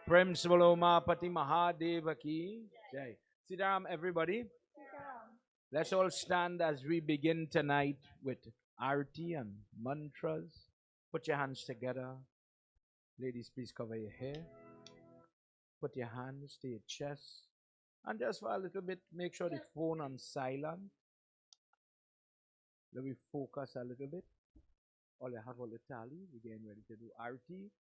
Prem Svaloma Pati Mahadeva ki Jai. Sitaram, everybody. Let's all stand as we begin tonight with arti and mantras. Put your hands together. Ladies, please cover your hair. Put your hands to your chest. And just for a little bit, make sure the phone on silent. Let me focus a little bit. All I have all the tally. We're getting ready to do arti.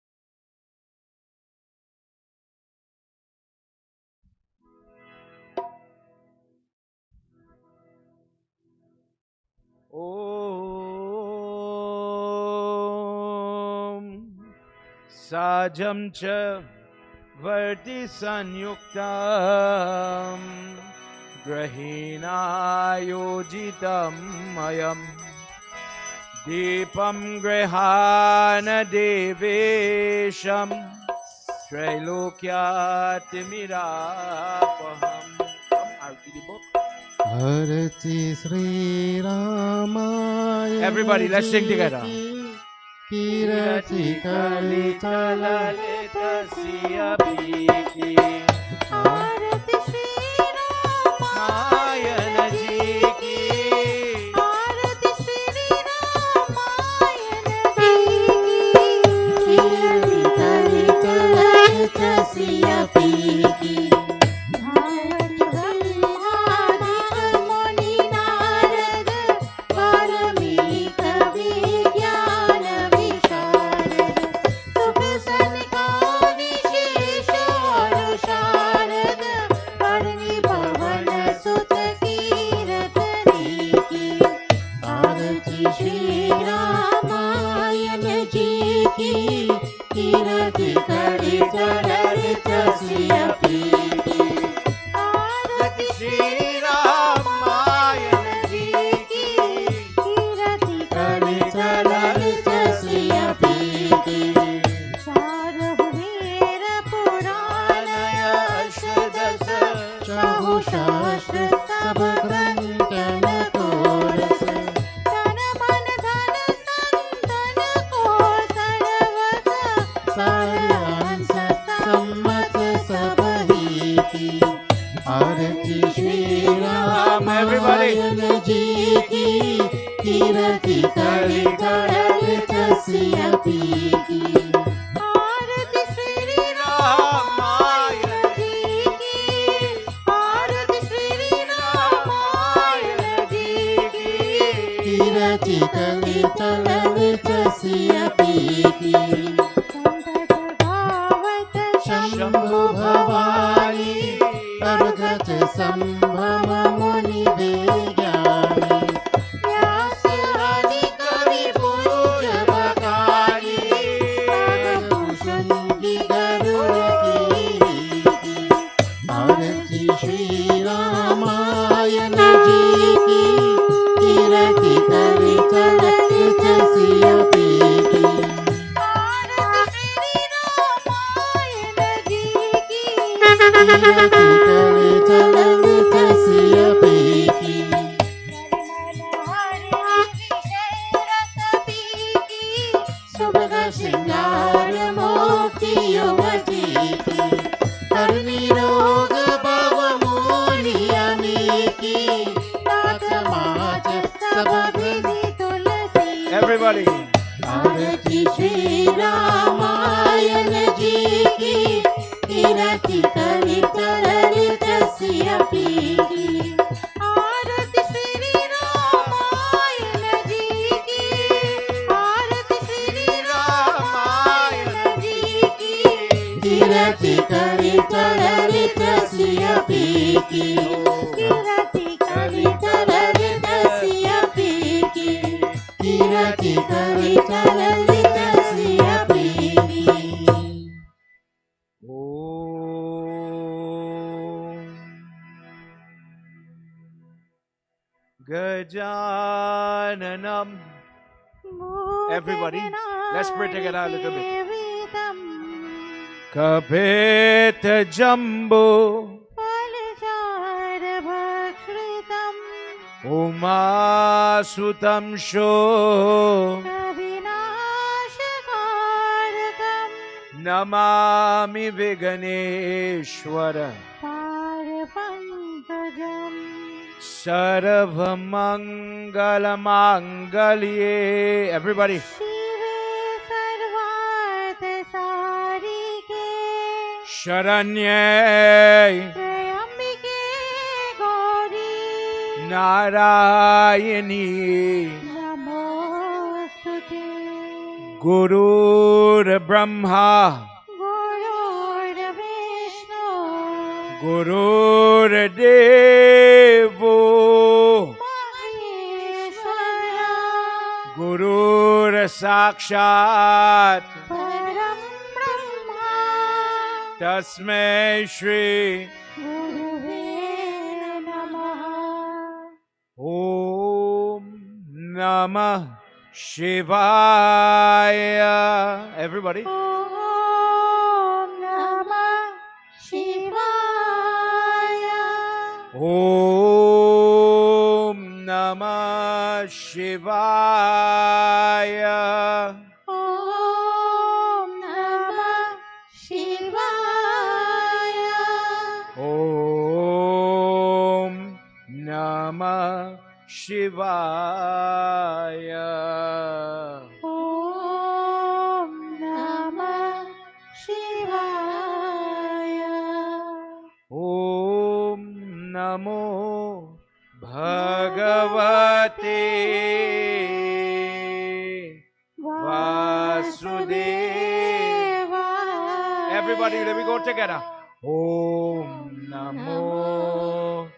Om Sajam cha Varti Sanyuktam Grahina Yojitam Mayam Deepam Grahana Devesham Trilokyatimirapaham. Arti the book. Arati Sri Ramaya. Everybody, let's sing together. Kirati Kalita Lalita Siya Piki. Arati Shri Ramayana Ji ki. Arati Shri Ramayana Ji ki. Kirati Kalita Lalita Siya Piki. Everybody. Arati Shri Ramayana Ji ki. Kirati Kalita Lalita Siya Piki. Arati Shri Ramayana Ji ki. Arati Shri Ramayana Ji ki. Kirati Kalita Lalita Siya Piki. Kirati Kalita Lalita Siya Piki. Kirati Kalita Lalita Siya Piki. Gajananam. Everybody, let's pray together a little bit. Kapeta Jambo Uma Sutam Sho Namami Viganeshwara Parpankajam Sarvamangalamangaliye. Everybody. Shive Sarvarte Sarike Sharanye Trayambike Gauri Narayani Namostute Guru Brahma Gurur Vishnu Guru Devo Maheshwara Guru Sakshat Param Brahma Tasmai Shri Gurave Namaha Om Namah Shivaya. Everybody. Om Namah Shivaya Om Namah Shivaya. Om Namah Shivaya Om Namah Shivaya. Om Namah Shivaya Om Namo Bhagavate Vasudevaya. Everybody, let me go together. Om Namo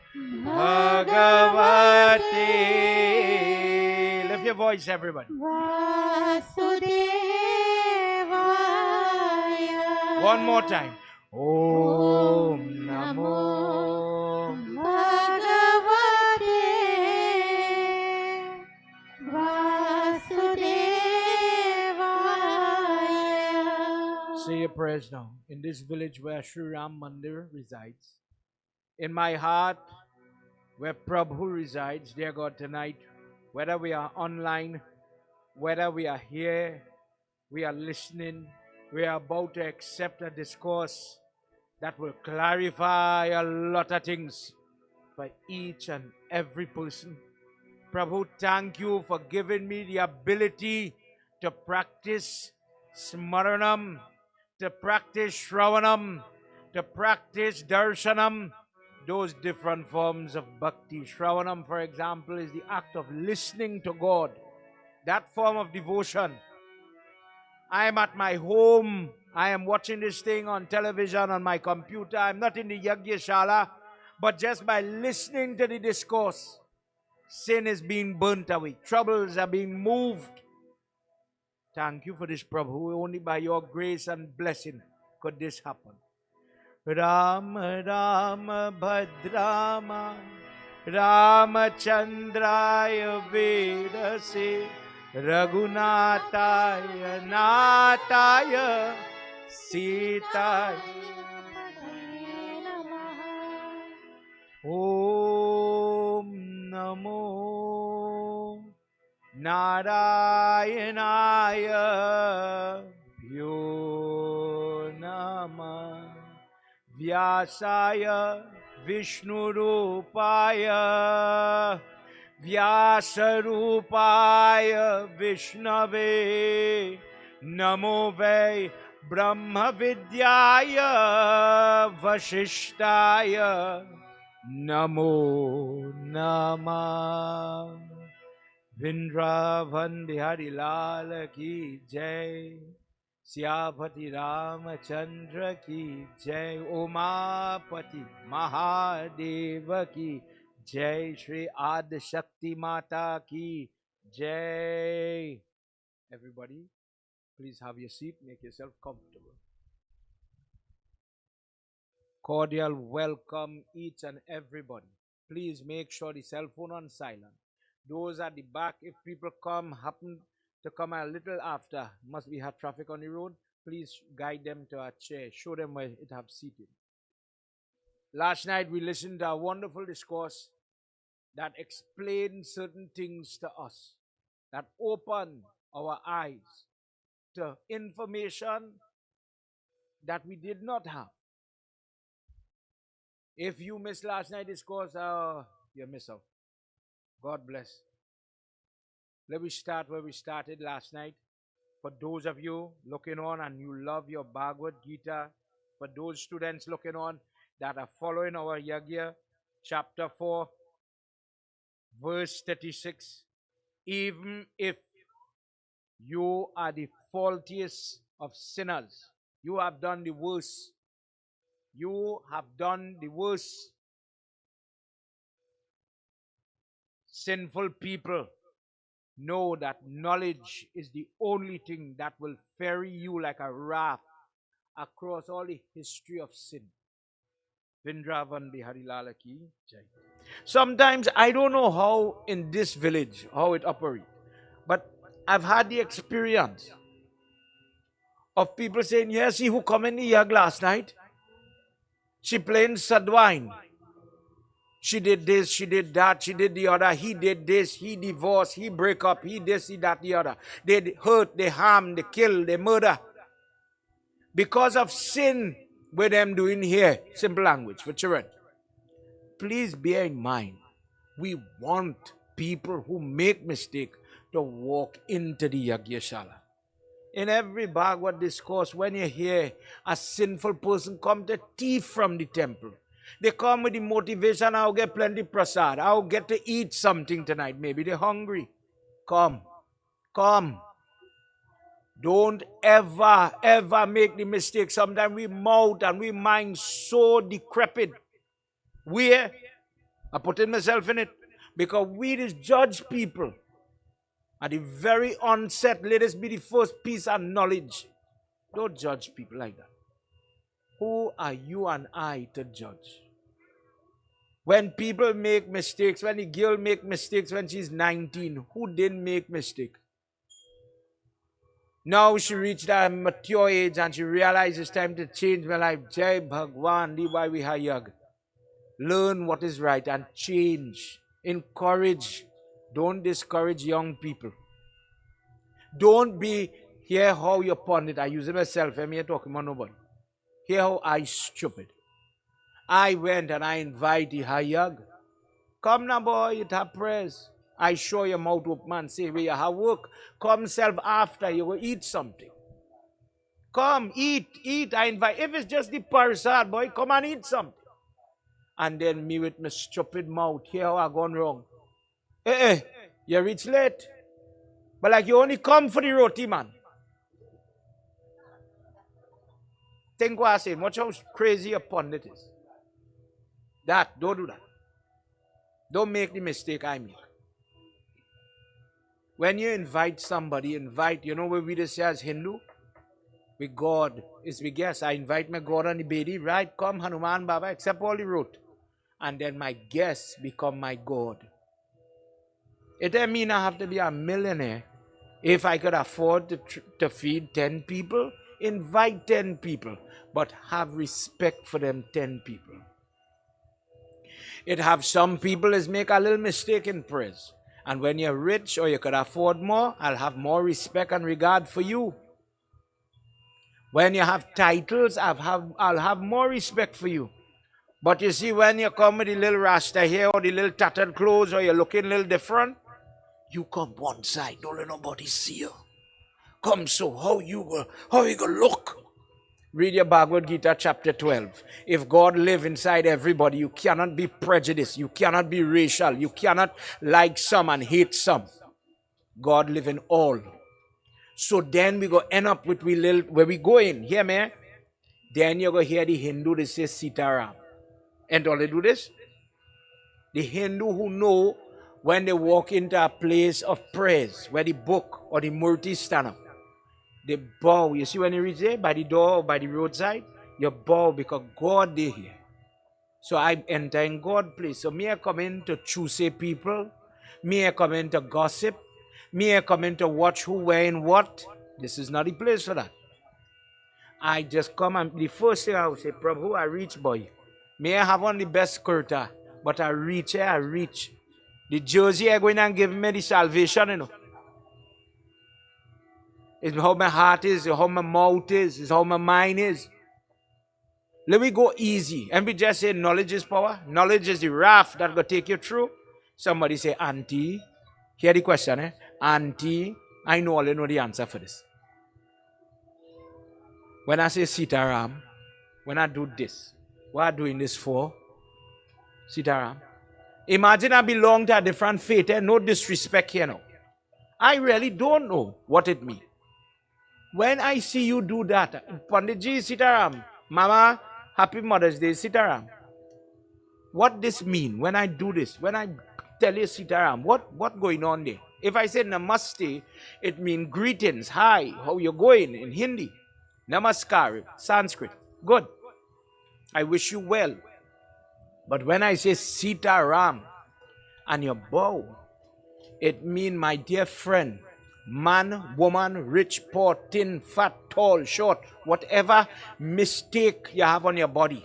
Bhagavate. Lift your voice, everybody. Vasudevaya One more time. Om Namo Bhagavate Vasudevaya. Say your prayers now. In this village where Sri Ram Mandir resides, in my heart where Prabhu resides, dear God, tonight, whether we are online, whether we are here, we are listening, we are about to accept a discourse that will clarify a lot of things for each and every person. Prabhu, thank you for giving me the ability to practice Smaranam, to practice Shravanam, to practice Darshanam, those different forms of bhakti. Shravanam, for example, is the act of listening to God, that form of devotion. I am at my home, I am watching this thing on television, on my computer, I'm not in the Yagyashala, but just by listening to the discourse, sin is being burnt away. Troubles are being moved. Thank you for this, Prabhu. Only by your grace and blessing could this happen. Rama Rama Bhadrama Ramachandraya Vedase Raghunataya Nataya Sita Om Namo Narayanaya Vyo Nama Vyasaya Vishnurupaya Vyasarupaya Vishnave Namo Ve Brahma Vidyaya Vashishtaya Namo Namah. Vrindavan Bihari Lal ki jai, Syapati Ramachandra ki jai, Umapati Mahadeva ki jai, Shri Adi Shakti Mata ki jai. Everybody, please have your seat, make yourself comfortable. Cordial welcome each and everybody. Please make sure the cell phone on silent. Those at the back, if people happen to come a little after, must be have traffic on the road, please guide them to a chair. Show them where it have seated. Last night we listened to a wonderful discourse that explained certain things to us, that opened our eyes to information that we did not have. If you missed last night's discourse, you miss out. God bless. Let me start where we started last night. For those of you looking on and you love your Bhagwat Gita, for those students looking on that are following our Yagya, chapter 4, verse 36, even if you are the faultiest of sinners, you have done the worst. You have done the worst. Sinful people, know that knowledge is the only thing that will ferry you like a raft across all the history of sin. Vrindavan Bihari Lala ki jai. Sometimes I don't know how in this village, how it operates, but I've had the experience of people saying, yeah, see who come in the yag last night? She playing Sadwine. She did this, she did that, she did the other. He did this, he divorced, he break up, he this, he that, the other. They hurt, they harm, they kill, they murder. Because of sin, what them doing here. Simple language for children. Please bear in mind, we want people who make mistake to walk into the Yagyashala. In every Bhagavad discourse, when you hear a sinful person come to thief from the temple, they come with the motivation, I'll get plenty prasad, I'll get to eat something tonight. Maybe they're hungry. Come. Don't ever make the mistake. Sometimes we mouth and we mind so decrepit. Where? I put myself in it. Because we just judge people. At the very onset, let us be the first piece of knowledge. Don't judge people like that. Who are you and I to judge? When people make mistakes, when the girl make mistakes when she's 19, who didn't make mistake? Now she reached a mature age and she realizes it's time to change my life. Jai Bhagwan, di why we have yag. Learn what is right and change. Encourage. Don't discourage young people. Don't be, hear how you pundit. I use it myself. I'm here talking about nobody. Hear how I stupid. I went and I invite the Hayag. Come now, boy, you have prayers. I show your mouth open and say, where you have work. Come self after, you will eat something. Come, eat. I invite. If it's just the parasad, boy, come and eat something. And then me with my stupid mouth, hear how I gone wrong. You reach late. But like you only come for the roti, man. Think what I say. Watch how crazy a pundit is. Don't do that. Don't make the mistake I make. When you invite somebody, you know what we just say as Hindu? With God is we guess. I invite my God and the baby, right? Come Hanuman Baba, accept all the road. And then my guests become my God. It doesn't mean I have to be a millionaire. If I could afford to feed 10 people, invite 10 people. But have respect for them 10 people. It have some people is make a little mistake in prayers. And when you're rich or you could afford more, I'll have more respect and regard for you. When you have titles, I'll have more respect for you. But you see, when you come with the little rasta here or the little tattered clothes or you're looking a little different, you come one side, don't let nobody see you. Come so, how you gonna look? Read your Bhagwat Gita chapter 12. If God live inside everybody, you cannot be prejudiced. You cannot be racial. You cannot like some and hate some. God live in all. So then we go end up with where we go in. Hear me? Then you go hear the Hindu, they say Sitaram. And all they do this? The Hindu who know when they walk into a place of praise, where the book or the murti stand up, they bow. You see when you reach there, by the door or by the roadside, you bow because God is here. So I enter in God's place. So me I come in to choose people. Me I come in to gossip. Me I come in to watch who wearing what. This is not the place for that. I just come and the first thing I will say, Prabhu, I reach boy. May I have on the best kurta, but I reach. The jersey I go in and give me the salvation, you know. It's how my heart is, it's how my mouth is, it's how my mind is. Let me go easy. And we just say knowledge is power. Knowledge is the raft that will take you through. Somebody say, Auntie, hear the question, eh? Auntie, I know all you know the answer for this. When I say Sitaram, when I do this, what am I doing this for? Sitaram. Imagine I belong to a different faith, eh? No disrespect here now. I really don't know what it means. When I see you do that, Panditji, Sitaram, Mama, Happy Mother's Day, Sitaram. What this mean when I do this? When I tell you Sitaram, what going on there? If I say Namaste, it means greetings, hi, how you going in Hindi. Namaskar, Sanskrit. Good. I wish you well. But when I say Sitaram and you bow, it means, my dear friend, man, woman, rich, poor, thin, fat, tall, short, whatever mistake you have on your body.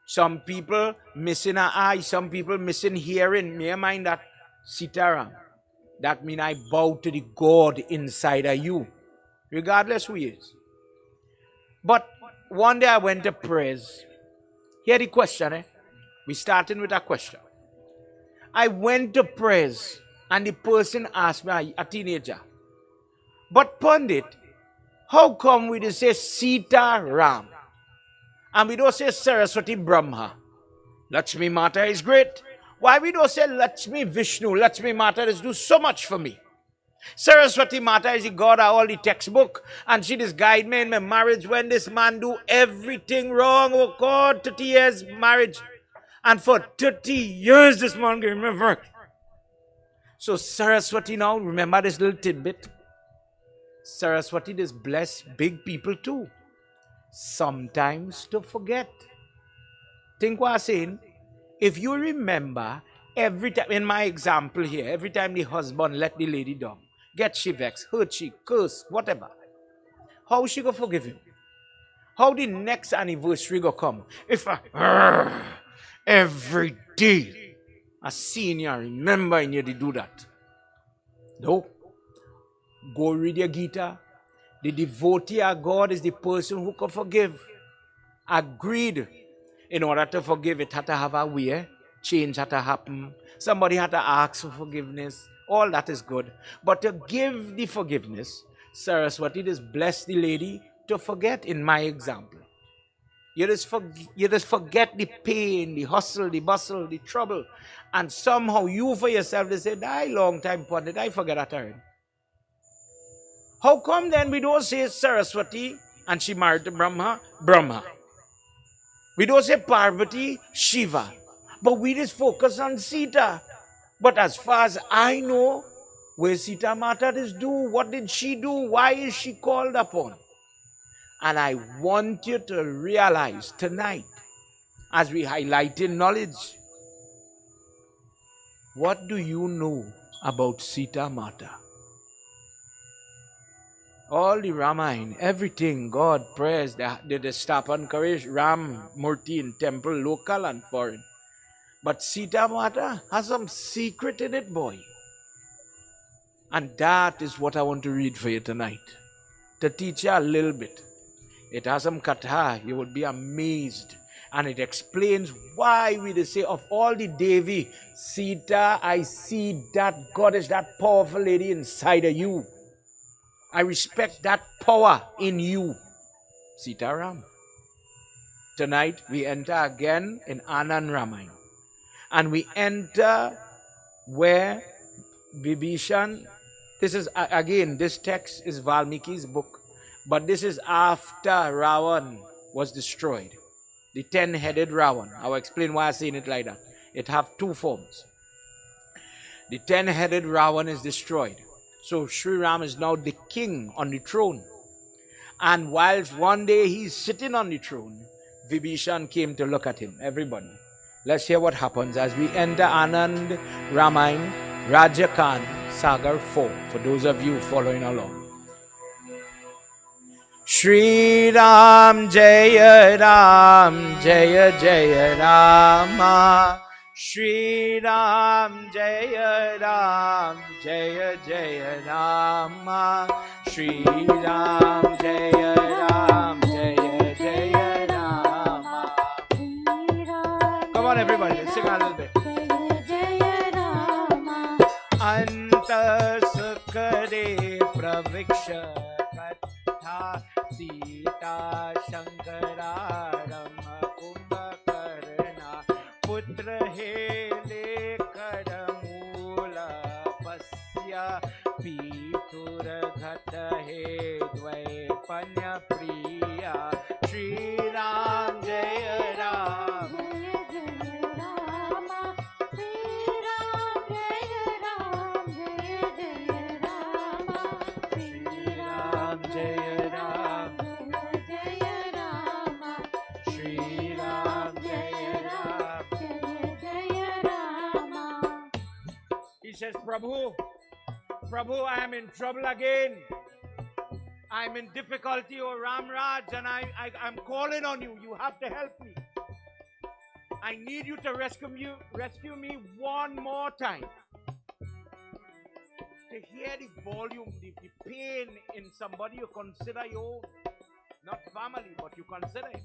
Some people missing an eye, some people missing hearing. May I mind that? Sitaram. That means I bow to the God inside of you, regardless who he is. But one day I went to prayers. Hear the question, eh? We starting with a question. I went to prayers and the person asked me, a teenager, but Pandit, how come we just say Sita Ram? And we don't say Saraswati Brahma? Lakshmi Mata is great. Why we don't say Lakshmi Vishnu? Lakshmi Mata does do so much for me. Saraswati Mata is the God of all the textbook, and she just guide me in my marriage when this man do everything wrong. Oh God, 30 years marriage. And for 30 years this man gave me work. So Saraswati now, remember this little tidbit. Saraswati just bless big people too. Sometimes to forget. Think what I'm saying? If you remember, every time, in my example here, every time the husband let the lady down, get she vexed, hurt she, curse, whatever, how she gonna forgive him? How the next anniversary gonna come? If every day a senior remembering you to do that. No. Go read your Gita. The devotee of God is the person who can forgive. Agreed. In order to forgive, it had to have a way. Change had to happen. Somebody had to ask for forgiveness. All that is good. But to give the forgiveness, Saraswati just bless the lady to forget, in my example. You just forget the pain, the hustle, the bustle, the trouble. And somehow you for yourself, they say, die long time, Pandit, I forget that already. How come then we don't say Saraswati and she married to Brahma, Brahma? We don't say Parvati, Shiva. But we just focus on Sita. But as far as I know, where Sita Mata does do, what did she do? Why is she called upon? And I want you to realize tonight, as we highlight in knowledge, what do you know about Sita Mata? All the Ramayana, everything, God, prayers, they stop and encourage Ram Murti in temple, local and foreign. But Sita Mata has some secret in it, boy. And that is what I want to read for you tonight, to teach you a little bit. It has some katha, you would be amazed. And it explains why we say of all the Devi, Sita, I see that goddess, that powerful lady inside of you. I respect that power in you. Sita Ram. Tonight we enter again in Anand Ramayan. And we enter where Vibhishana, this is again, this text is Valmiki's book. But this is after Ravan was destroyed. The 10-headed Ravan. I'll explain why I'm saying it like that. It have two forms. The 10-headed Ravan is destroyed. So Sri Ram is now the king on the throne. And whilst one day he's sitting on the throne, Vibhishana came to look at him. Everybody, let's hear what happens as we enter Anand Ramayan, Rajya Khan, Sagar 4, for those of you following along. Shri Ram Jaya Ram Jaya Jaya Rama, Shri Ram Jaya Ram Jaya Jaya Rama, Shri Ram Jaya Ram Jaya Jaya Rama. on, everybody. Let's sing a little bit. Jaya Rama. Antas kare praviksha katha Sita Shankara Rama Kumbhakarna putra hele kar mula pasya pitur ghat he dvai panya priya Shri Ram Jaya Ram Jaya Rama. Jaya Rama. Shri Ram Jaya Ram. Jaya Rama. He says, Prabhu, I am in trouble again. I'm in difficulty, O Ramraj, and I'm calling on you. You have to help me. I need you to rescue me one more time. To hear the volume, the pain in somebody you consider your own. Not family, but you consider it.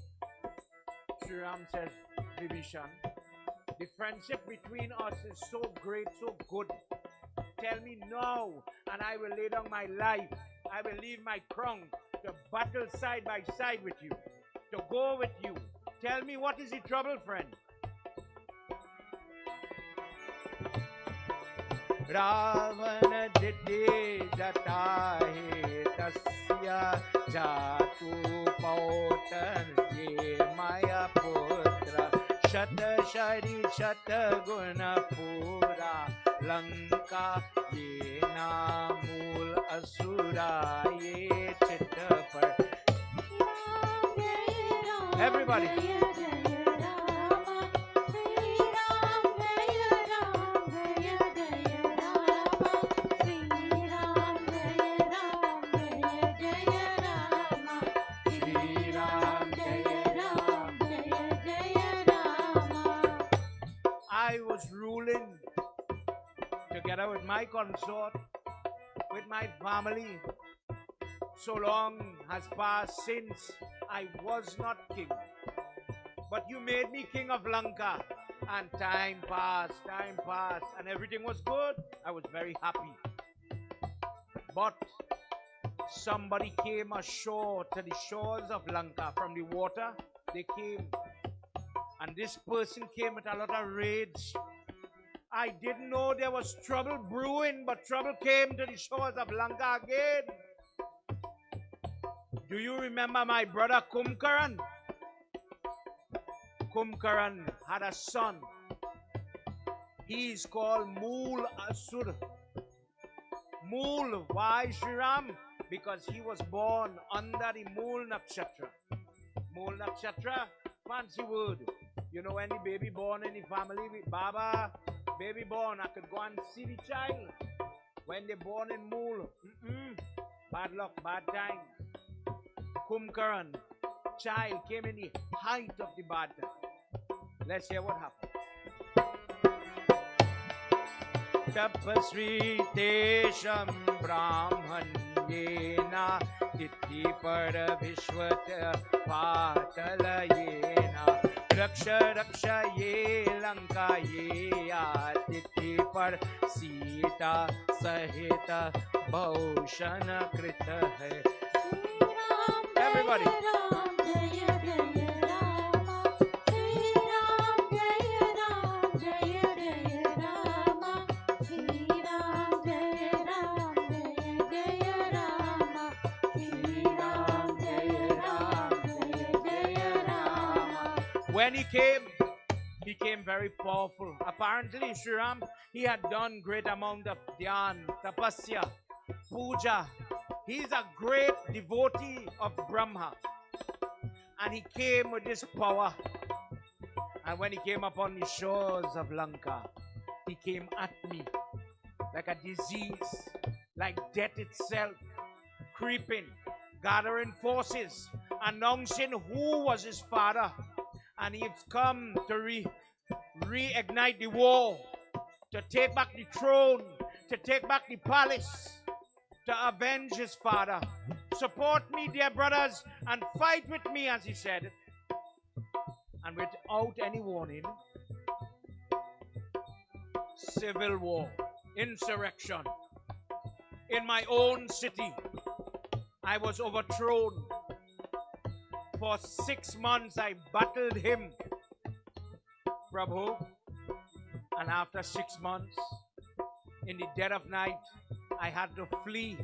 Sri Ram says, Vibhishana, the friendship between us is so great, so good. Tell me now, and I will lay down my life. I will leave my crown to battle side by side with you, to go with you. Tell me, what is the trouble, friend? Ravana didde jatahe tasya jatu pautan ye maya putra shata shari shata guna pura lanka ye namul asura ye chitta par. Everybody. I was ruling together with my consort, with my family. So long has passed since I was not king. But you made me king of Lanka. And time passed, and everything was good. I was very happy. But somebody came ashore to the shores of Lanka from the water. They came. And this person came with a lot of rage. I didn't know there was trouble brewing, but trouble came to the shores of Lanka again. Do you remember my brother Kumbhakarna? Kumbhakarna had a son. He is called Mulaksura. Mool, why Sri Ram? Because he was born under the Mool Nakshatra. Mool Nakshatra, fancy word. You know, when the baby born in the family, Baba, baby born, I could go and see the child. When they born in Mool, bad luck, bad time. Kumbhakarna, child came in the height of the bad time. Let's hear what happened. Tapasvi tesham brahmanyena tithi par vishwata patalayena raksha raksha ye lanka ye tithi par Sita sahita bhaushana krita hai. Everybody. When he came very powerful. Apparently, Sri Ram, he had done great amount of dhyan, tapasya, puja. He's a great devotee of Brahma. And he came with this power. And when he came upon the shores of Lanka, he came at me like a disease, like death itself, creeping, gathering forces, announcing who was his father. And he's come to reignite the war, to take back the throne, to take back the palace, to avenge his father. Support me, dear brothers, and fight with me, as he said. And without any warning, civil war, insurrection. In my own city, I was overthrown. For 6 months, I battled him, Prabhu. And after 6 months, in the dead of night, I had to flee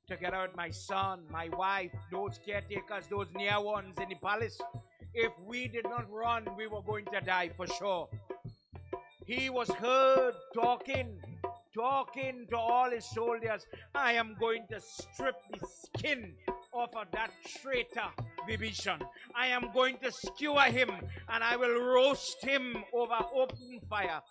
together with my son, my wife, those caretakers, those near ones in the palace. If we did not run, we were going to die for sure. He was heard talking to all his soldiers. I am going to strip the skin off of that traitor Vibhishana. I am going to skewer him and I will roast him over open fire.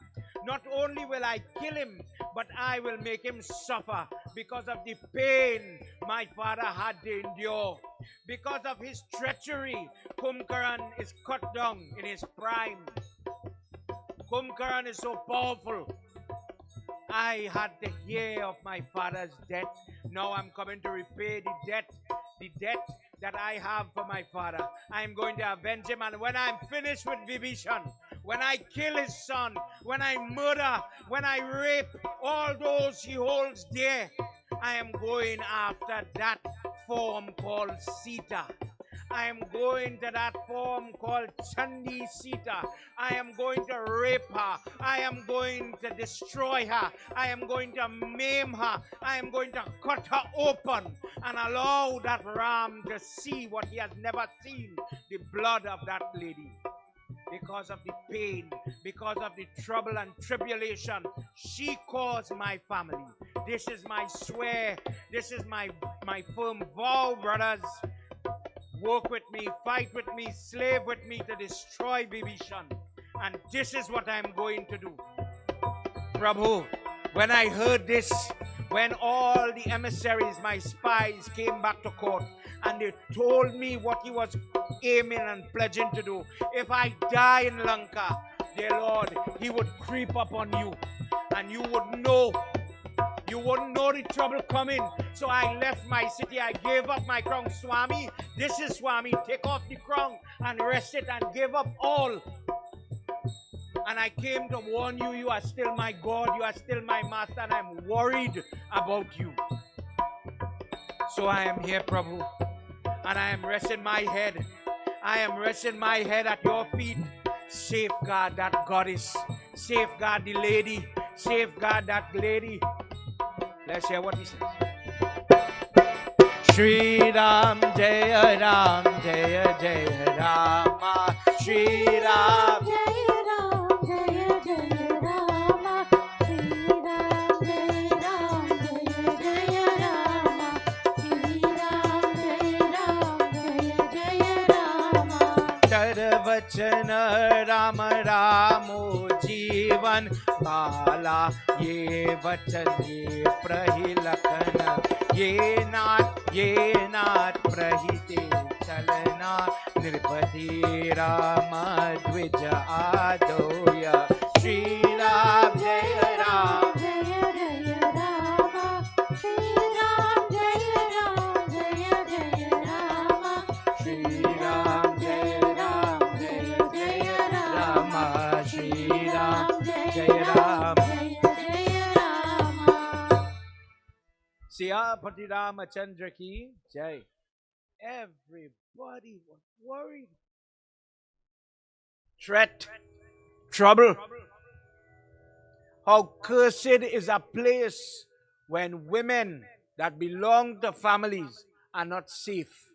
Not only will I kill him, but I will make him suffer because of the pain my father had to endure. Because of his treachery, Kumbhakarna is cut down in his prime. Kumbhakarna is so powerful. I had to hear of my father's death. Now I'm coming to repay the debt that I have for my father. I'm going to avenge him, and when I'm finished with Vibhishana, when I kill his son, when I murder, when I rape all those he holds dear, I am going after that form called Sita. I am going to that form called Chandi Sita. I am going to rape her. I am going to destroy her. I am going to maim her. I am going to cut her open and allow that ram to see what he has never seen, the blood of that lady. Because of the pain, because of the trouble and tribulation she caused my family. This is my swear. This is my firm vow, brothers. Work with me, fight with me, slave with me to destroy Vibhishana. And this is what I'm going to do. Prabhu, when I heard this, when all the emissaries, my spies, came back to court and they told me what he was aiming and pledging to do. If I die in Lanka, dear Lord, he would creep up on you and you would know. You wouldn't know the trouble coming. So I left my city. I gave up my crown. Swami, this is Swami. Take off the crown and rest it and give up all. And I came to warn you, you are still my God. You are still my master. And I'm worried about you. So I am here, Prabhu. And I am resting my head. I am resting my head at your feet. Safeguard that goddess. Safeguard the lady. Safeguard that lady. Let's hear what he says. Shri Ram Jaya Ram Jaya Jaya Rama Shri Ram Jaya Ram Jaya Jaya Rama Shri Ram Jaya Ram Jaya Jaya Rama Shri Ram Jaya Ram Jaya Jaya Rama Sarvachana Rama Ramo Jivan Bala Ye Vachan Ye Prahilakana Ye Nath Prahite Chalana Nirpati Rama Dvija Adoya Shri Ram Jaya Ram Jaya Jaya Rama Shri Ram Jaya Ram Jaya Jaya Rama Shri Ram Jaya Ram Jaya Jaya Rama Shri Ram Jaya Ram Jaya Rama. Siyapati Ramachandra ki Jai. Everybody was worried. Threat, trouble. How cursed is a place when women that belong to families are not safe.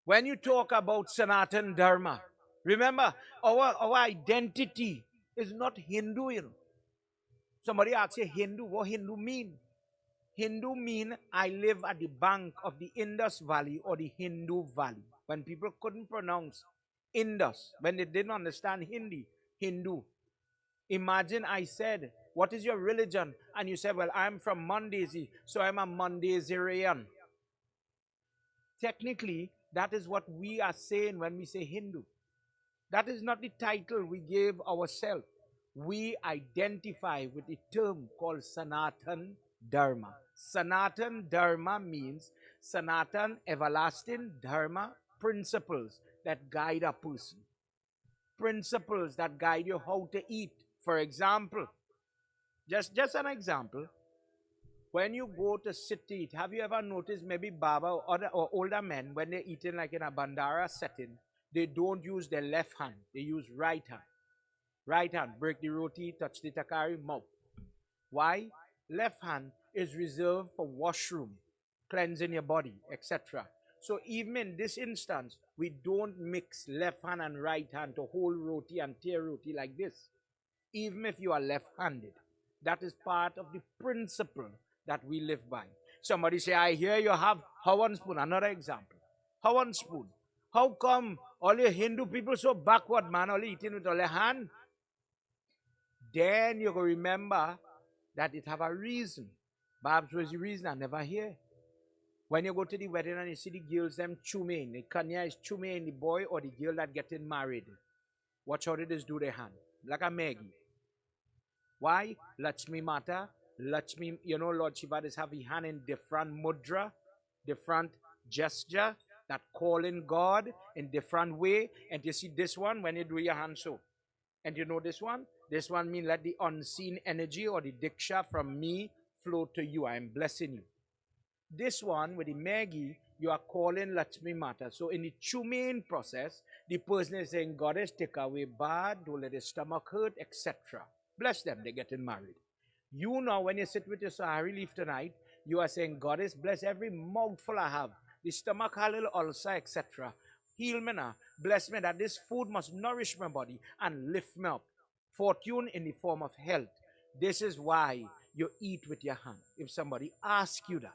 When you talk about Sanatan Dharma, remember our identity is not Hindu, you know. Somebody asks you Hindu, what Hindu mean? Hindu mean I live at the bank of the Indus Valley or the Hindu Valley. When people couldn't pronounce Indus, when they didn't understand Hindi, Hindu. Imagine I said, what is your religion? And you said, well, I'm from Mandesi, so I'm a Mandesian. Technically, that is what we are saying when we say Hindu. That is not the title we gave ourselves. We identify with a term called Sanatan Dharma. Sanatan Dharma means Sanatan, everlasting, Dharma, principles that guide a person. principles that guide you how to eat. For example, just an example, when you go to sit to eat, have you ever noticed maybe Baba or older men, when they're eating like in a bandara setting, they don't use their left hand, they use right hand. Right hand, break the roti, touch the takari, mouth. Why? Left hand is reserved for washroom, cleansing your body, etc. So even in this instance, we don't mix left hand and right hand to hold roti and tear roti like this. Even if you are left-handed, that is part of the principle that we live by. Somebody say, I hear you have one spoon. Another example. One spoon. How come all your Hindu people so backward, man, only eating with all their hand? Then you go remember that it have a reason. Perhaps was the reason I never hear. When you go to the wedding and you see the girls, them chumain, the kanya is chumain, the boy or the girl that getting married. Watch how they just do their hand. Like a Maggie. Why? Lakshmi Mata. Lakshmi, Lord Shiva does have his hand in different mudra, different gesture, that calling God in different way. And you see this one when you do your hand so. And you know this one? This one means let the unseen energy or the diksha from me flow to you. I am blessing you. This one with the Maggie, you are calling Lakshmi Mata. So in the chumain process, the person is saying, Goddess, take away bad, don't let the stomach hurt, etc. Bless them, they're getting married. You know, when you sit with your Sahari leaf tonight, you are saying, Goddess, bless every mouthful I have. The stomach has a little ulcer, etc. Heal me now. Bless me that this food must nourish my body and lift me up. Fortune in the form of health. This is why you eat with your hand. If somebody asks you that,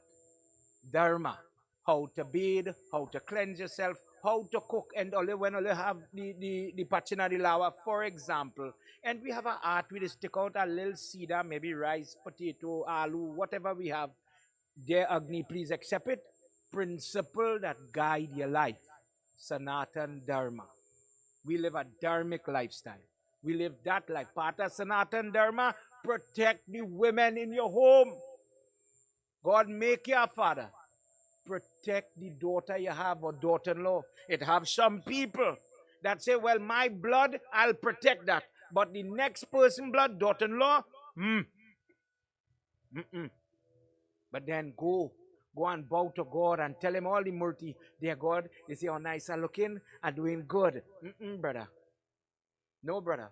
Dharma, how to bathe, how to cleanse yourself, how to cook, and only when you have the pachina di lava, for example. And we have an art, we just stick out a little seed, maybe rice, potato, aloo, whatever we have. Dear Agni, please accept it. Principle that guide your life. Sanatan Dharma. We live a dharmic lifestyle. We live that life. Part of Sanatan Dharma, protect the women in your home. God make you a father. Protect the daughter you have or daughter-in-law. It have some people that say, well, my blood, I'll protect that. But the next person blood, daughter-in-law, But then go and bow to God and tell him all the murti. Dear God, you see how nice I'm looking and doing good. Brother. No, brother.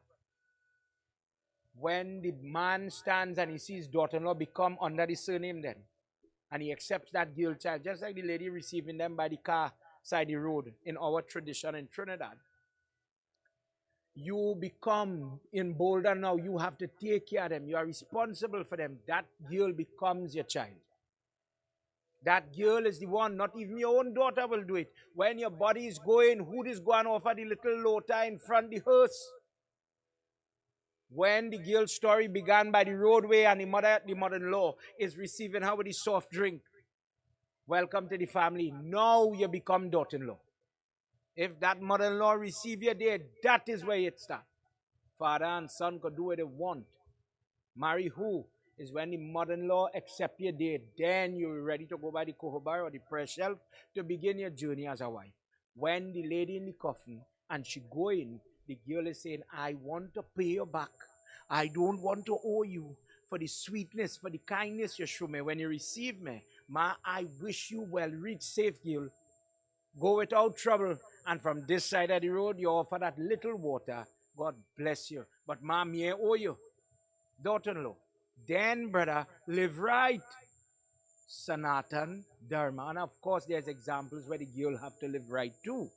When the man stands and he sees daughter-in-law become under the surname then, and he accepts that girl child, just like the lady receiving them by the car side the road in our tradition in Trinidad. You become in Boulder now, you have to take care of them. You are responsible for them. That girl becomes your child. That girl is the one, not even your own daughter will do it. When your body is going, who is going to offer the little lota in front of the hearse? When the girl's story began by the roadway and the mother-in-law is receiving her with the soft drink. Welcome to the family. Now you become daughter-in-law. If that mother-in-law receive you there, that is where it starts. Father and son could do what they want. Marry who? Is when the mother-in-law accept you there. Then you're ready to go by the kohobar or the press shelf to begin your journey as a wife. When the lady in the coffin and she go in, the girl is saying, I want to pay you back. I don't want to owe you for the sweetness, for the kindness you show me. When you receive me, ma, I wish you well. Reach safe, girl. Go without trouble. And from this side of the road, you offer that little water. God bless you. But ma, me owe you. Daughter-in-law. Then, brother, live right. Sanatan Dharma. And of course, there's examples where the girl have to live right too.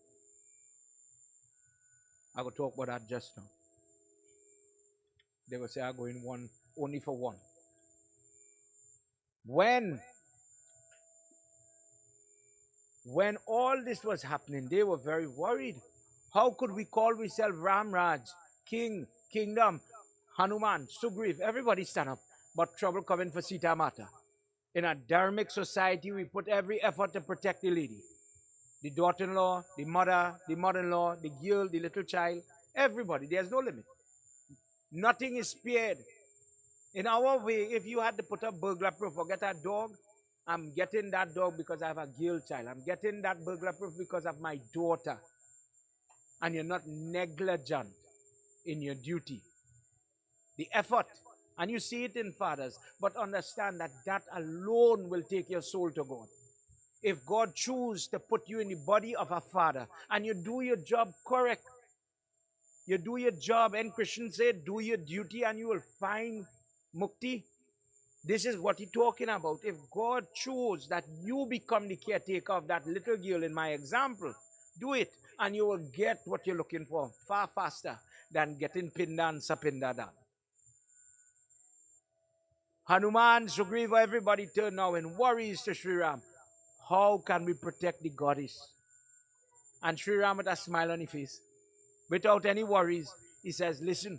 I will talk about that just now. They will say, I'm going one, only for one. When all this was happening, they were very worried. How could we call ourselves Ram Raj, King, Kingdom, Hanuman, Sugriv? Everybody stand up. But trouble coming for Sita Mata. In a dharmic society, we put every effort to protect the lady. The daughter-in-law, the mother, the mother-in-law, the girl, the little child, everybody. There's no limit. Nothing is spared. In our way, if you had to put a burglar proof, forget that dog, I'm getting that dog because I have a girl child. I'm getting that burglar proof because of my daughter. and you're not negligent in your duty. The effort. And you see it in fathers. But understand that that alone will take your soul to God. If God chooses to put you in the body of a father and you do your job correct, you do your job, and Christians say, do your duty and you will find mukti. This is what he's talking about. If God chose that you become the caretaker of that little girl in my example, do it and you will get what you're looking for far faster than getting pinda and sapinda done. Hanuman, Sugriva, everybody turn now in worries to Sri Ram. How can we protect the goddess? And Sri Ram with a smile on his face, without any worries, he says, listen,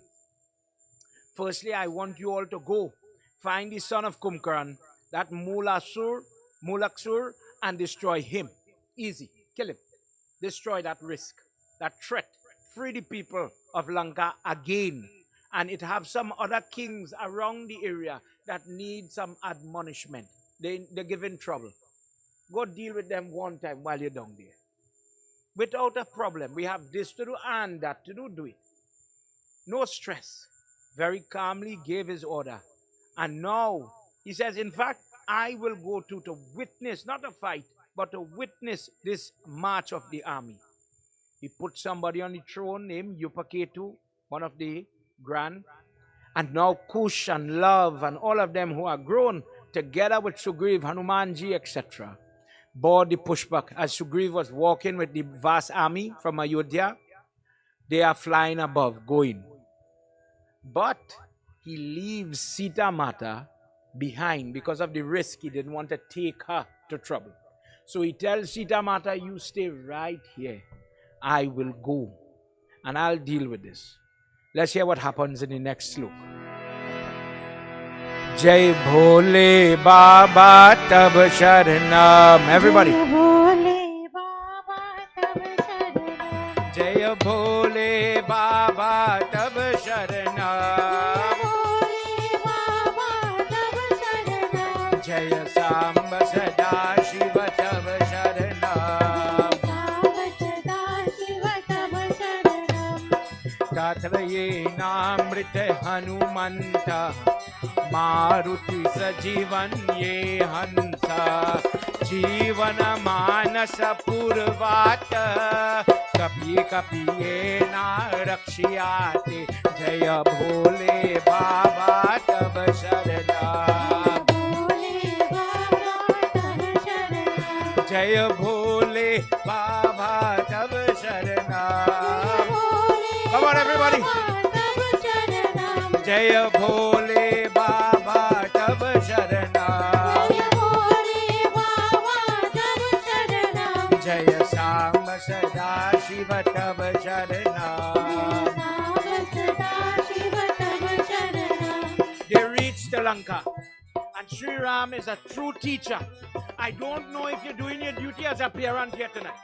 firstly, I want you all to go find the son of Kumbhakarna, that Mulaksura, and destroy him. Easy. Kill him. Destroy that risk, that threat. Free the people of Lanka again. And it have some other kings around the area that need some admonishment. They're giving trouble. Go deal with them one time while you're down there. Without a problem. We have this to do and that to do. Do it. No stress. Very calmly gave his order. And now, he says, in fact, I will go to witness, not a fight, but to witness this march of the army. He put somebody on the throne named Yupaketu, one of the grand. And now Kush and Love and all of them who are grown together with Sugriv, Hanumanji, etc. board the pushback as Sugriv was walking with the vast army from Ayodhya. They are flying above, going. But he leaves Sita Mata behind because of the risk. He didn't want to take her to trouble. So he tells Sita Mata, you stay right here. I will go and I'll deal with this. Let's hear what happens in the next sloka. Jai Bhole Baba Tab Sharanam. Everybody. Jai Bhole Baba Tab Sharanam. Jai Samba Sada Shiva Tab Sharanam. Tatraye Namrita Hanumanta Maruti Sajivan Ye Hansa Jivana Manasa Purvata Kapi Kapi Na Rakshiyate Jaya Bhole Baba Tab Sharanam. Jaya Bhole Baba Tab Sharanam. Come on, everybody. Jaya Bhole Baba Tab Sharanam. Jaya Samba Sada Shiva Tab Sharanam. They reached Sri Lanka, and Sri Ram is a true teacher. I don't know if you're doing your duty as a parent here tonight,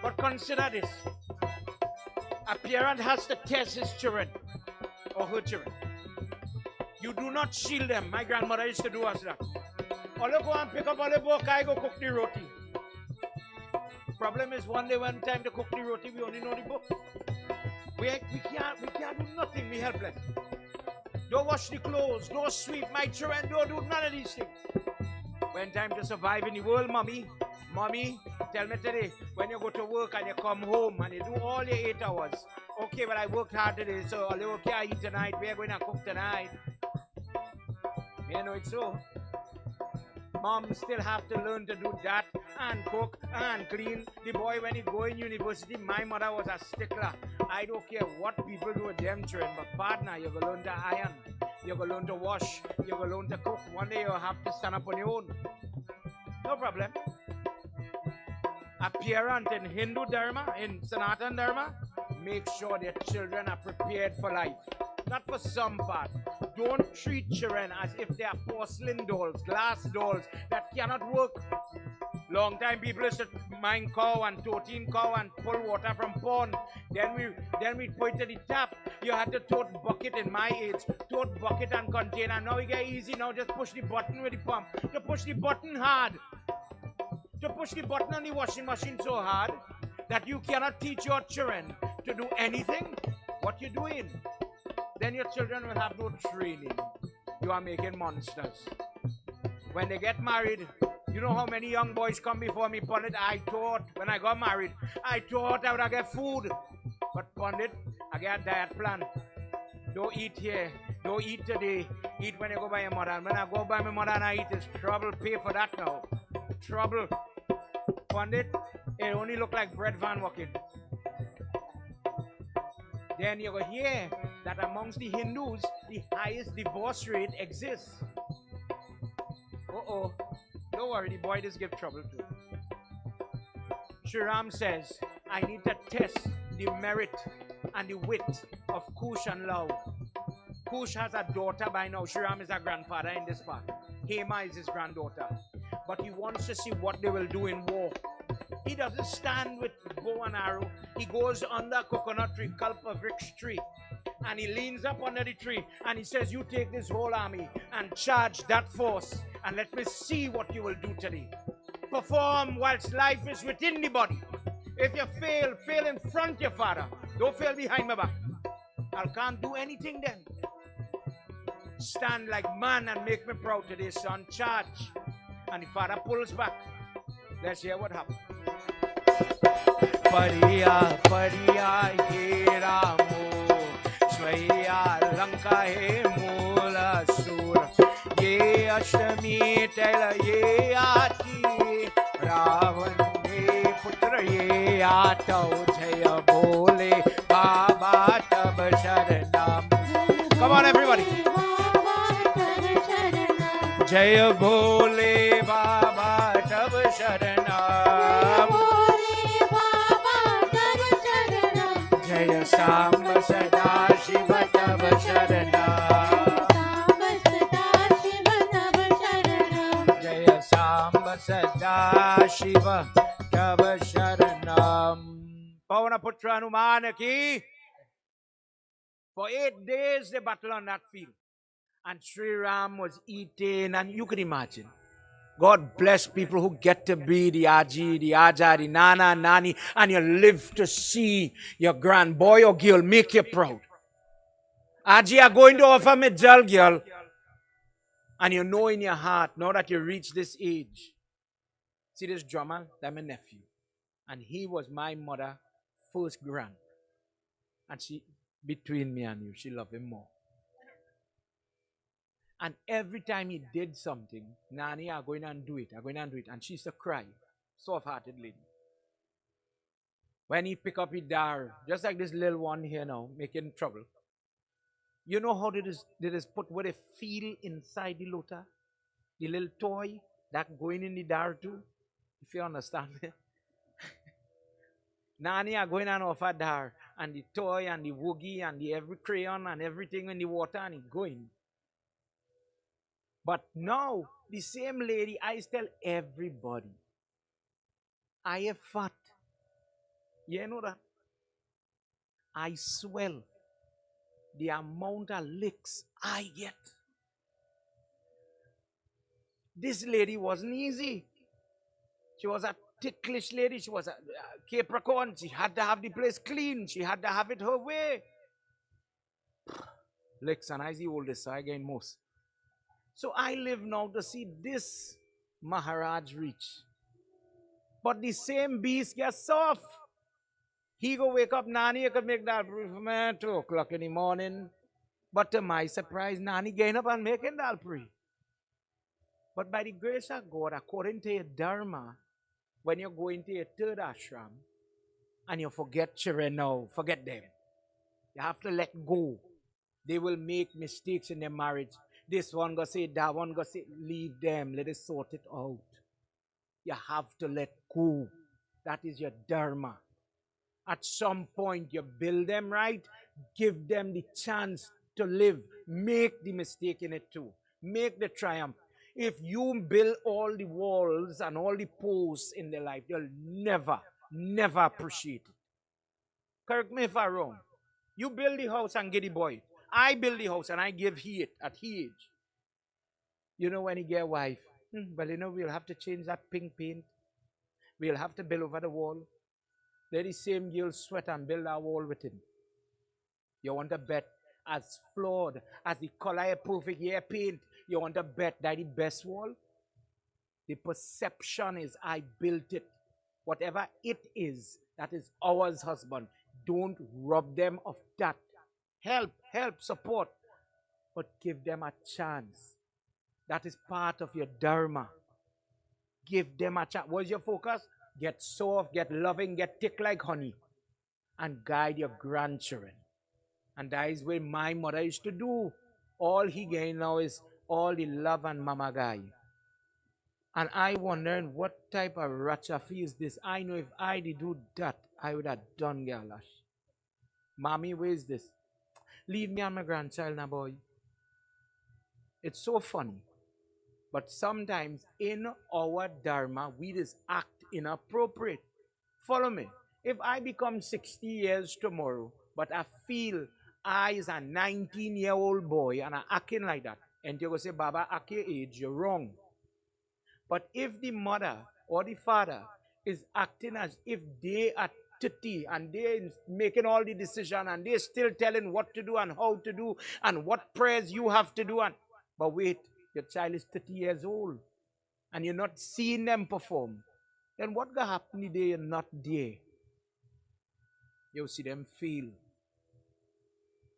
but consider this. A parent has to test his children or her children. You do not shield them. My grandmother used to do us that. All you go and pick up all the book, I go cook the roti. Problem is one day when time to cook the roti, we only know the book. We can't do nothing, we helpless. Don't wash the clothes, don't sweep, my children don't do none of these things. When time to survive in the world, mommy, tell me today, when you go to work and you come home and you do all your 8 hours. Okay, but I worked hard today, so all you okay, I eat tonight, we are going to cook tonight. You know it's so. Mom still have to learn to do that and cook and clean. The boy, when he go in university, my mother was a stickler. I don't care what people do with them children, but partner, you're going to learn to iron. You're going to learn to wash. You're going to learn to cook. One day you'll have to stand up on your own. No problem. A parent in Hindu Dharma, in Sanatan Dharma, make sure their children are prepared for life. Not for some part. Don't treat children as if they are porcelain dolls, glass dolls that cannot work. Long time people used to mine cow and 14 cow and pull water from pond. Then we point to the tap. You had to tote bucket in my age. Tote bucket and container. Now we get easy now. Just push the button with the pump. To push the button hard. To push the button on the washing machine so hard. that you cannot teach your children to do anything, what you doing? Then your children will have no training. You are making monsters. When they get married, you know how many young boys come before me, Pandit? I thought when I got married, I thought I would get food. But Pandit, I get a diet plan. Don't eat here. Don't eat today. Eat when you go by your mother. And when I go by my mother and I eat, it's trouble. Pay for that now. Trouble. Pandit, it only look like bread van walking. Then you go hear that amongst the Hindus, the highest divorce rate exists. Uh-oh. Don't worry, the boy does give trouble too. Sri Ram says, I need to test the merit and the wit of Kush and Love. Kush has a daughter by now. Sri Ram is a grandfather in this part. Hema is his granddaughter. But he wants to see what they will do in war. He doesn't stand with bow and arrow. He goes under a coconut tree, Kalpa Vriksh tree. And he leans up under the tree and he says, you take this whole army and charge that force and let me see what you will do today. Perform whilst life is within the body. If you fail, fail in front of your father. Don't fail behind my back. I can't do anything then. Stand like man and make me proud today, son. Charge. And the father pulls back. Let's hear what happened. Pariya, pariya, he Ramo, Swaya, Lanka, he Mulaksura, ye Ashrami, Tela, ye Ati, Ravan, ye Putra, ye Atau, Jaya Bole, Baba, Tab Sharanam. Come on, everybody. Jaya Bole, Baba, Tab Sharanam. Jaya Samba Sada Shiva Tava Sharanam. Jaya Samba Sada Shiva Tava Sharanam. Pavana Putra Hanumana ki. For 8 days they battled on that field. And Sri Ram was eating, and you can imagine. God bless people who get to be the Aji, the Aja, the Nana, Nani, and you live to see your grand boy or girl make you proud. Aji are going to offer me jal girl, and you know in your heart, now that you reach this age, see this drummer, that's my nephew. And he was my mother first grand. And she, between me and you, she loved him more. And every time he did something, Nani are going and do it, and she used to cry. Soft-hearted lady. When he pick up his dar, just like this little one here now, making trouble. You know how they just put what they feel inside the lota? The little toy that going in the dar too? If you understand it. Nani are going and offer dar, and the toy and the woogie and the every crayon and everything in the water, and it going. But now, the same lady, I tell everybody, I am fat. You know that? I swell. The amount of licks I get. This lady wasn't easy. She was a ticklish lady. She was a Capricorn. She had to have the place clean. She had to have it her way. Licks, and I see all this, so I gain most. So I live now to see this Maharaj reach. But the same beast gets soft. He go wake up Nani, he could make that for me 2 o'clock in the morning. But to my surprise, Nani getting up and making that pre. But by the grace of God, according to your Dharma, when you go into your third ashram and you forget children now, forget them. You have to let go. They will make mistakes in their marriage. This one go say, that one go say, leave them, let us sort it out. You have to let go. That is your Dharma. At some point, you build them right, give them the chance to live. Make the mistake in it too. Make the triumph. If you build all the walls and all the posts in their life, you'll never, never appreciate it. Correct me if I'm wrong. You build the house and get the boy. I build the house and I give he it at his age. You know when he get a wife, but you know we'll have to change that pink paint. We'll have to build over the wall. Let the same girl sweat and build a wall with him. You want to bet as flawed as the color of perfect hair paint, you want to bet that the best wall? The perception is, I built it. Whatever it is, that is ours, husband. Don't rob them of that. Help, support. But give them a chance. That is part of your Dharma. Give them a chance. What's your focus? Get soft, get loving, get thick like honey. And guide your grandchildren. And that is what my mother used to do. All he gained now is all the love and mama guy. And I wondering what type of Rajya is this. I know if I did do that, I would have done Galash. Mommy, where's this? Leave me and my grandchild now, boy. It's so funny. But sometimes in our Dharma, we just act inappropriate. Follow me. If I become 60 years tomorrow, but I feel I is a 19-year-old boy and I'm acting like that, and you go say, Baba, at your age, you're wrong. But if the mother or the father is acting as if they are 30 and they're making all the decision and they're still telling what to do and how to do and what prayers you have to do, but wait, your child is 30 years old and you're not seeing them perform, then what will happen the day you're not there? You'll see them fail.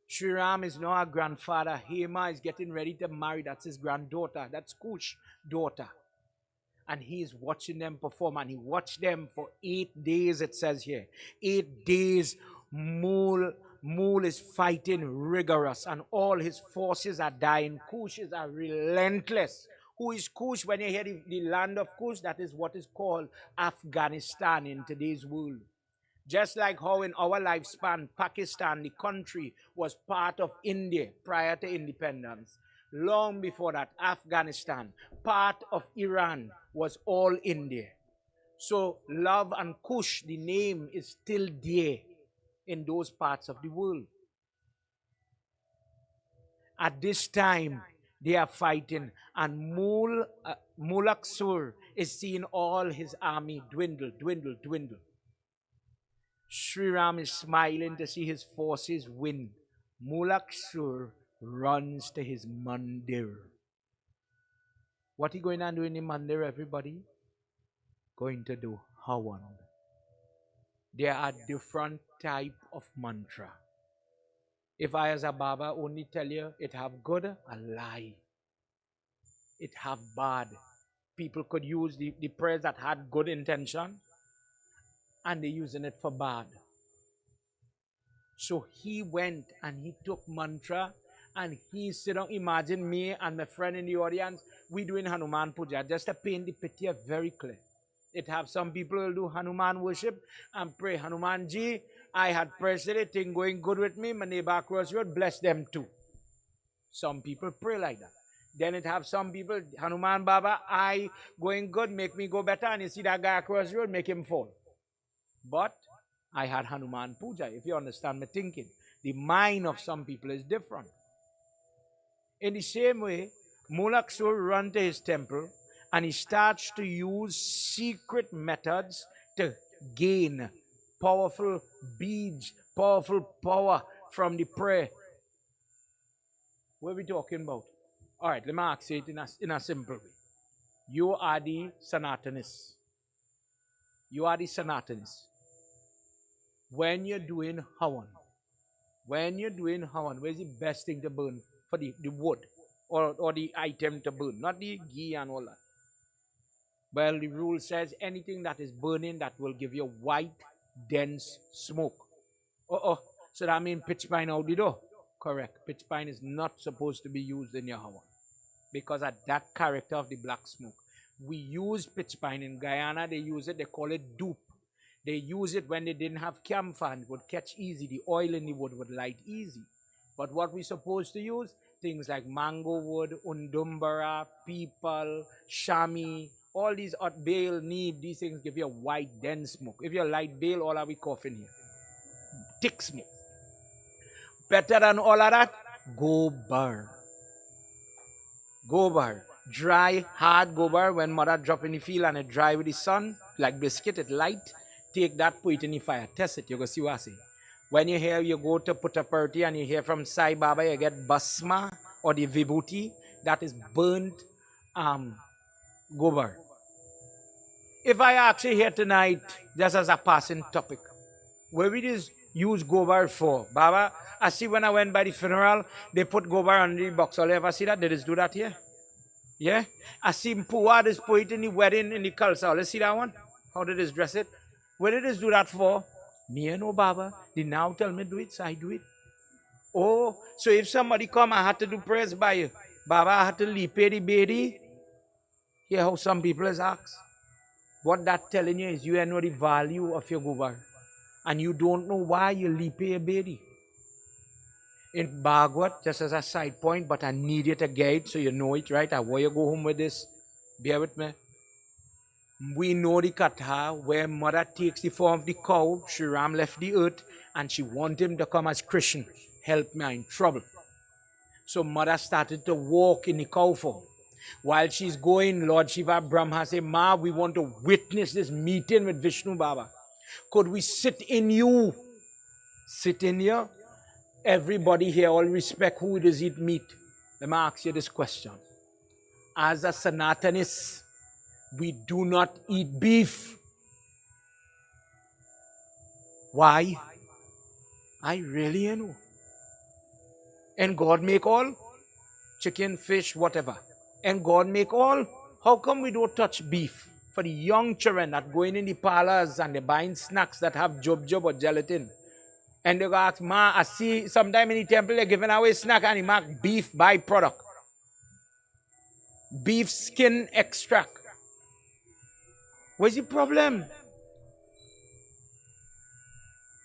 Sri Ram is now a grandfather. Hema is getting ready to marry. That's his granddaughter. That's Kush's daughter. And he is watching them perform. And he watched them for 8 days, it says here. 8 days, Mul is fighting rigorous. And all his forces are dying. Kushes are relentless. Who is Kush? When you hear the land of Kush, that is what is called Afghanistan in today's world. Just like how in our lifespan, Pakistan, the country, was part of India prior to independence. Long before that, Afghanistan, part of Iran, was all India. So Love and Kush, the name is still there in those parts of the world. At this time, they are fighting, and Mulaksura is seeing all his army dwindle. Sri Ram is smiling to see his forces win. Mulaksura runs to his mandir. What are you going to do in the mandir, everybody? Going to do Hawan. There are different type of mantra. If I as a Baba only tell you it have good, a lie. It have bad. People could use the prayers that had good intention and they're using it for bad. So he went and he took mantra and he sit down. Imagine me and my friend in the audience, we doing Hanuman Puja, just to paint the picture very clear. It have some people who do Hanuman worship and pray, Hanumanji, I had prayed today, thing going good with me, my neighbor across the road, bless them too. Some people pray like that. Then it have some people, Hanuman Baba, I going good, make me go better, and you see that guy across the road, make him fall. But I had Hanuman Puja, if you understand my thinking. The mind of some people is different. In the same way, Mulaksura runs to his temple and he starts to use secret methods to gain powerful beads, powerful power from the prayer. What are we talking about? All right, let me ask it in a simple way. You are the Sanatanists. You are the Sanatanists. When you're doing Hawan, where's the best thing to burn for the wood or the item to burn? Not the ghee and all that. Well, the rule says anything that is burning that will give you white, dense smoke. So that means pitch pine out the door. Correct. Pitch pine is not supposed to be used in your Hawan because of that character of the black smoke. We use pitch pine in Guyana. They use it. They call it dupe. They use it when they didn't have camphor and it would catch easy. The oil in the wood would light easy. But what we're supposed to use? Things like mango wood, undumbara, peepal, shami, all these hot bale, need, these things give you a white, dense smoke. If you're light bale, all are we coughing here? Thick smoke. Better than all of that, gobar. Gobar. Dry, hard gobar when mother drop in the field and it dry with the sun, like biscuit, it light. take that, put it in the fire, test it, you go see what I say. When you hear you go to Puttaparthi and you hear from Sai Baba, you get Basma or the Vibhuti, that is burnt gobar. If I ask you here tonight, just as a passing topic, where we just use gobar for? Baba, I see when I went by the funeral, they put gobar on the box. All you ever see that? They just do that here? Yeah? I see Puwa, just put it in the wedding, in the Khalsa. Let's see that one? How did they dress it? Where did they do that for? Me and no Baba. They now tell me do it, so I do it. Oh, so if somebody come, I had to do prayers by you. Baba, I had to leap the baby. Hear how some people is asked. What that telling you is you know the value of your gobar. And you don't know why you leap your baby. In Bhagwat, just as a side point, but I need it a guide so you know it, right? I want you to go home with this. Bear with me. We know the Katha where mother takes the form of the cow. Sri Ram left the earth and she wanted him to come as Krishna. Help me, I'm in trouble. So mother started to walk in the cow form. While she's going, Lord Shiva Brahma said, Ma, we want to witness this meeting with Vishnu Baba. Could we sit in you? Sit in here? Everybody here, all respect, who does it meet? Let me ask you this question. As a Sanatanist, we do not eat beef. Why? I really know. And God make all? Chicken, fish, whatever. And God make all? How come we don't touch beef? For the young children that going in the parlors and they're buying snacks that have job or gelatin. And they go ask, Ma, I see sometime in the temple they're giving away snack and they mark beef byproduct. Beef skin extract. What's the problem?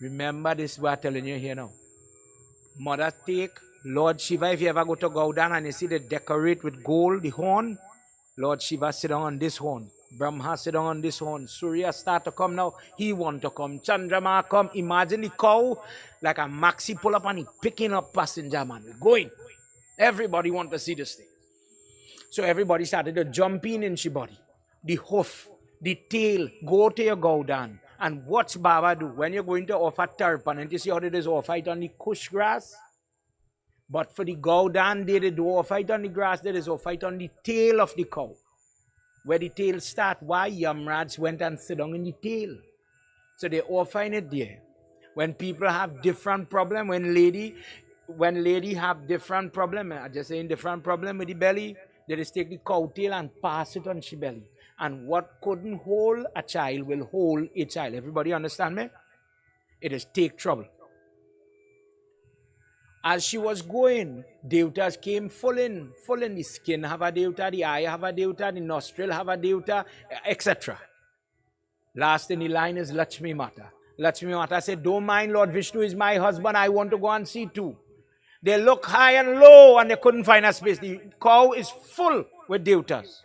Remember this, what I'm telling you here now. Mother take Lord Shiva, if you ever go to Gaudan and you see they decorate with gold, the horn, Lord Shiva sit down on this horn. Brahma sit down on this horn. Surya start to come now. He want to come. Chandrama come. Imagine the cow like a maxi pull up and he picking up passenger man. We're going. Everybody want to see this thing. So everybody started to jump in she body. The hoof, the tail, go to your Gaudan. And what's Baba do? When you're going to offer tarpan, and you see how it is offer it on the kush grass? But for the Gaudan, they do offer it on the grass, they offer it on the tail of the cow. Where the tail start, why Yamraj went and sit down in the tail. So they offering it there. When people have different problem, when lady have different problem, I just saying different problem with the belly, they just take the cow tail and pass it on she belly. And what couldn't hold a child will hold a child. Everybody understand me? It is take trouble. As she was going, devatas came full in. The skin have a devata, the eye have a devata, the nostril have a devata, etc. Last in the line is Lakshmi Mata. Lakshmi Mata said, don't mind, Lord Vishnu is my husband, I want to go and see too. They look high and low and they couldn't find a space. The cow is full with devatas.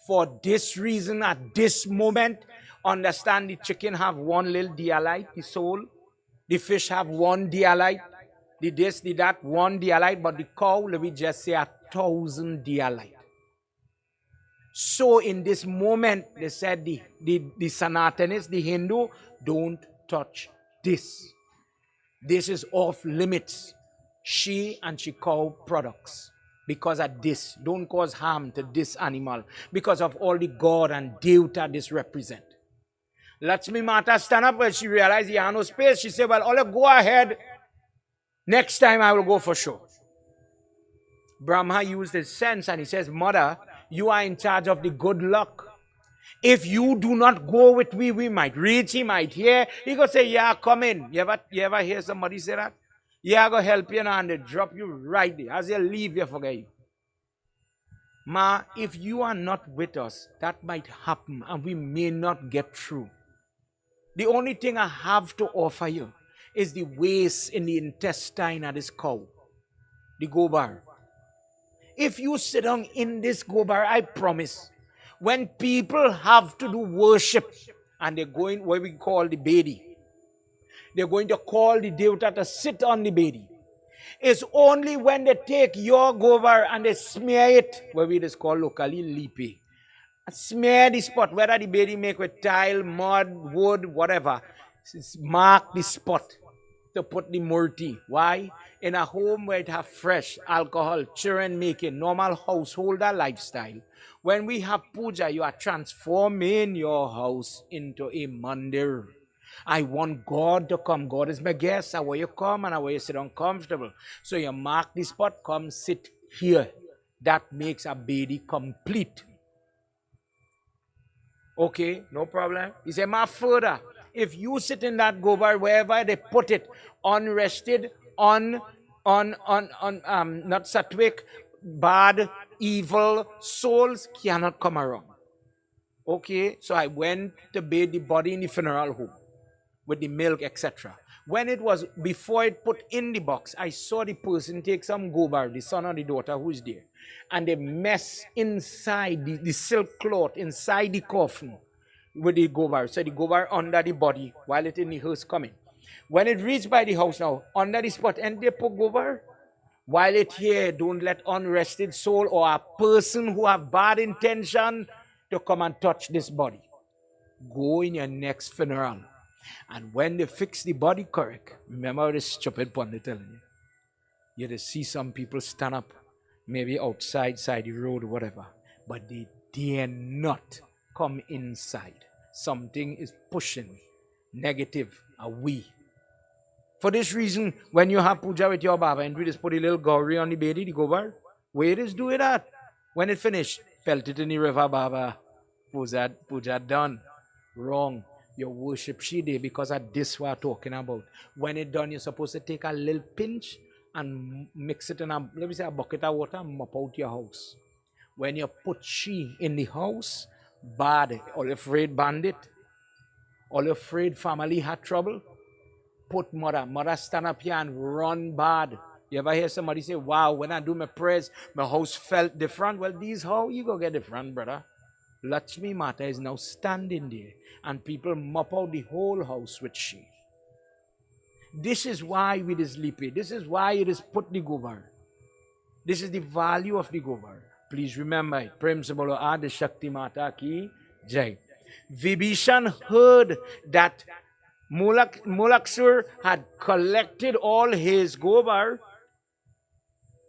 For this reason, at this moment, understand the chicken have one little dialite, the soul. The fish have one dialite. The this, the that, one dialite. But the cow, let me just say 1,000 dialite. So in this moment, they said the Sanatanists, the Hindu, don't touch this. This is off limits. She and she cow products. Because of this, don't cause harm to this animal. Because of all the God and Devta this represent. Lakshmi Mata stand up when she realized he had no space. She said, well, Ola, go ahead. Next time I will go for sure. Brahma used his sense and he says, Mother, you are in charge of the good luck. If you do not go with me, we might reach, he might hear. He go say, yeah, come in. You ever hear somebody say that? Yeah, I go help you now and they drop you right there. As you leave, you forget you. Ma, if you are not with us, that might happen and we may not get through. The only thing I have to offer you is the waste in the intestine of this cow. The gobar. If you sit down in this gobar, I promise, when people have to do worship and they're going what we call the bedi, they're going to call the devta to sit on the bedi. It's only when they take your gobar and they smear it, what we just call locally lipe, Smear the spot, whether the baby make with tile, mud, wood, whatever. Mark the spot to put the murti. Why? In a home where it have fresh alcohol, children making, normal householder lifestyle. When we have puja, you are transforming your house into a mandir. I want God to come. God is my guest. I want you come and I want you sit uncomfortable. So you mark the spot, come sit here. That makes a baby complete. Okay, no problem. He said, my further, if you sit in that gobar, wherever they put it, unrested, not satwic, bad, evil souls cannot come around. Okay, so I went to bathe the body in the funeral home with the milk, etc. When it was, before it put in the box, I saw the person take some gobar, the son or the daughter who is there, and they mess inside the silk cloth, inside the coffin with the gobar. So the gobar under the body while it in the hearse coming. When it reached by the house now, under the spot, and they put gobar, while it here, don't let unrested soul or a person who have bad intention to come and touch this body. Go in your next funeral. And when they fix the body correct, remember this stupid pundit telling you. You just see some people stand up, maybe outside, side the road, whatever, but they dare not come inside. Something is pushing negative away. For this reason, when you have puja with your Baba and we just put a little gauri on the baby, the gobar, where is do it at? When it finished, felt it in the river, Baba. Puja done. Wrong. You worship Shide because of this we're talking about. When it's done, you're supposed to take a little pinch and mix it in a, let me say, a bucket of water and mop out your house. When you put she in the house, bad, all afraid bandit, all afraid family had trouble, put mother. Mother stand up here and run bad. You ever hear somebody say, wow, when I do my prayers, my house felt different? Well, these how you go get different, brother? Lakshmi Mata is now standing there and people mop out the whole house with she. This is why we is lipi. This is why it is put the gobar. This is the value of the gobar. Please remember it. Prem se bolo Adi Shakti Mata ki jai. Vibhishana heard that Mulaksura had collected all his gobar.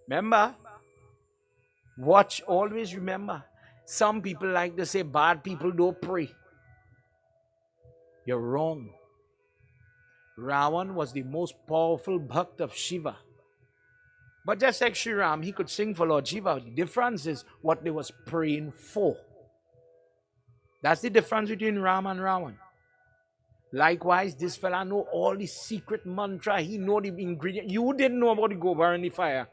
Remember? Watch, always remember. Some people like to say bad people don't pray. You're wrong. Ravan was the most powerful bhakt of Shiva. But just like Sri Ram, he could sing for Lord Shiva. The difference is what they was praying for. That's the difference between Ram and Ravan. Likewise, this fella know all the secret mantra. He know the ingredient. You didn't know about the gobar and the fire.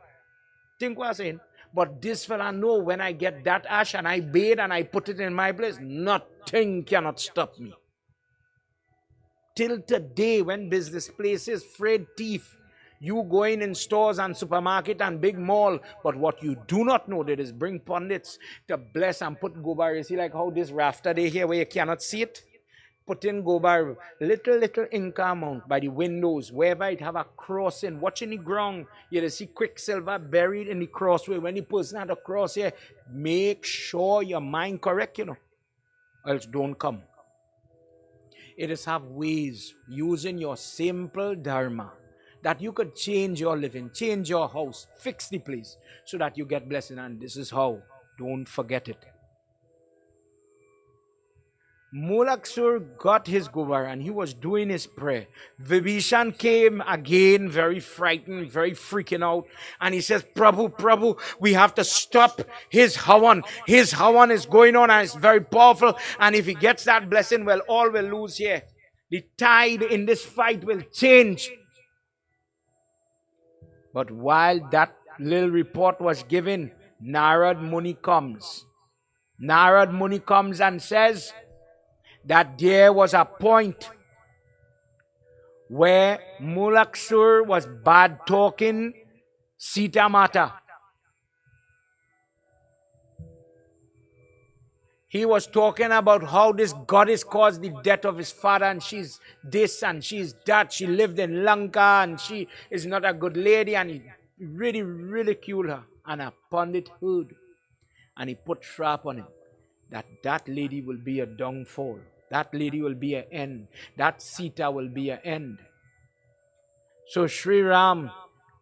Think what I'm saying? But this fella know when I get that ash and I bathe and I put it in my place, nothing cannot stop me. Till today, when business places, freight thief, you going in stores and supermarket and big mall, but what you do not know that is bring pundits to bless and put gobar. You see like how this rafter they here where you cannot see it? Put in gobar, little inca amount by the windows, wherever it have a crossing, watching the ground, you see quicksilver buried in the crossway. When the person had a cross here, make sure your mind correct, else don't come. It is have ways using your simple dharma that you could change your living, change your house, fix the place so that you get blessing. And this is how. Don't forget it. Mulaksura got his gobar and he was doing his prayer. Vibhishana came again, very frightened, very freaking out. And he says, Prabhu, we have to stop his havan. His havan is going on and it's very powerful. And if he gets that blessing, well, all will lose here. The tide in this fight will change. But while that little report was given, Narad Muni comes. Narad Muni comes and says that there was a point where Mulaksura was bad talking Sita Mata. He was talking about how this goddess caused the death of his father and she's this and she's that. She lived in Lanka and she is not a good lady, and he really ridiculed her. And a pundit heard and he put trap on him that lady will be a downfall. That lady will be an end. That Sita will be an end. So Sri Ram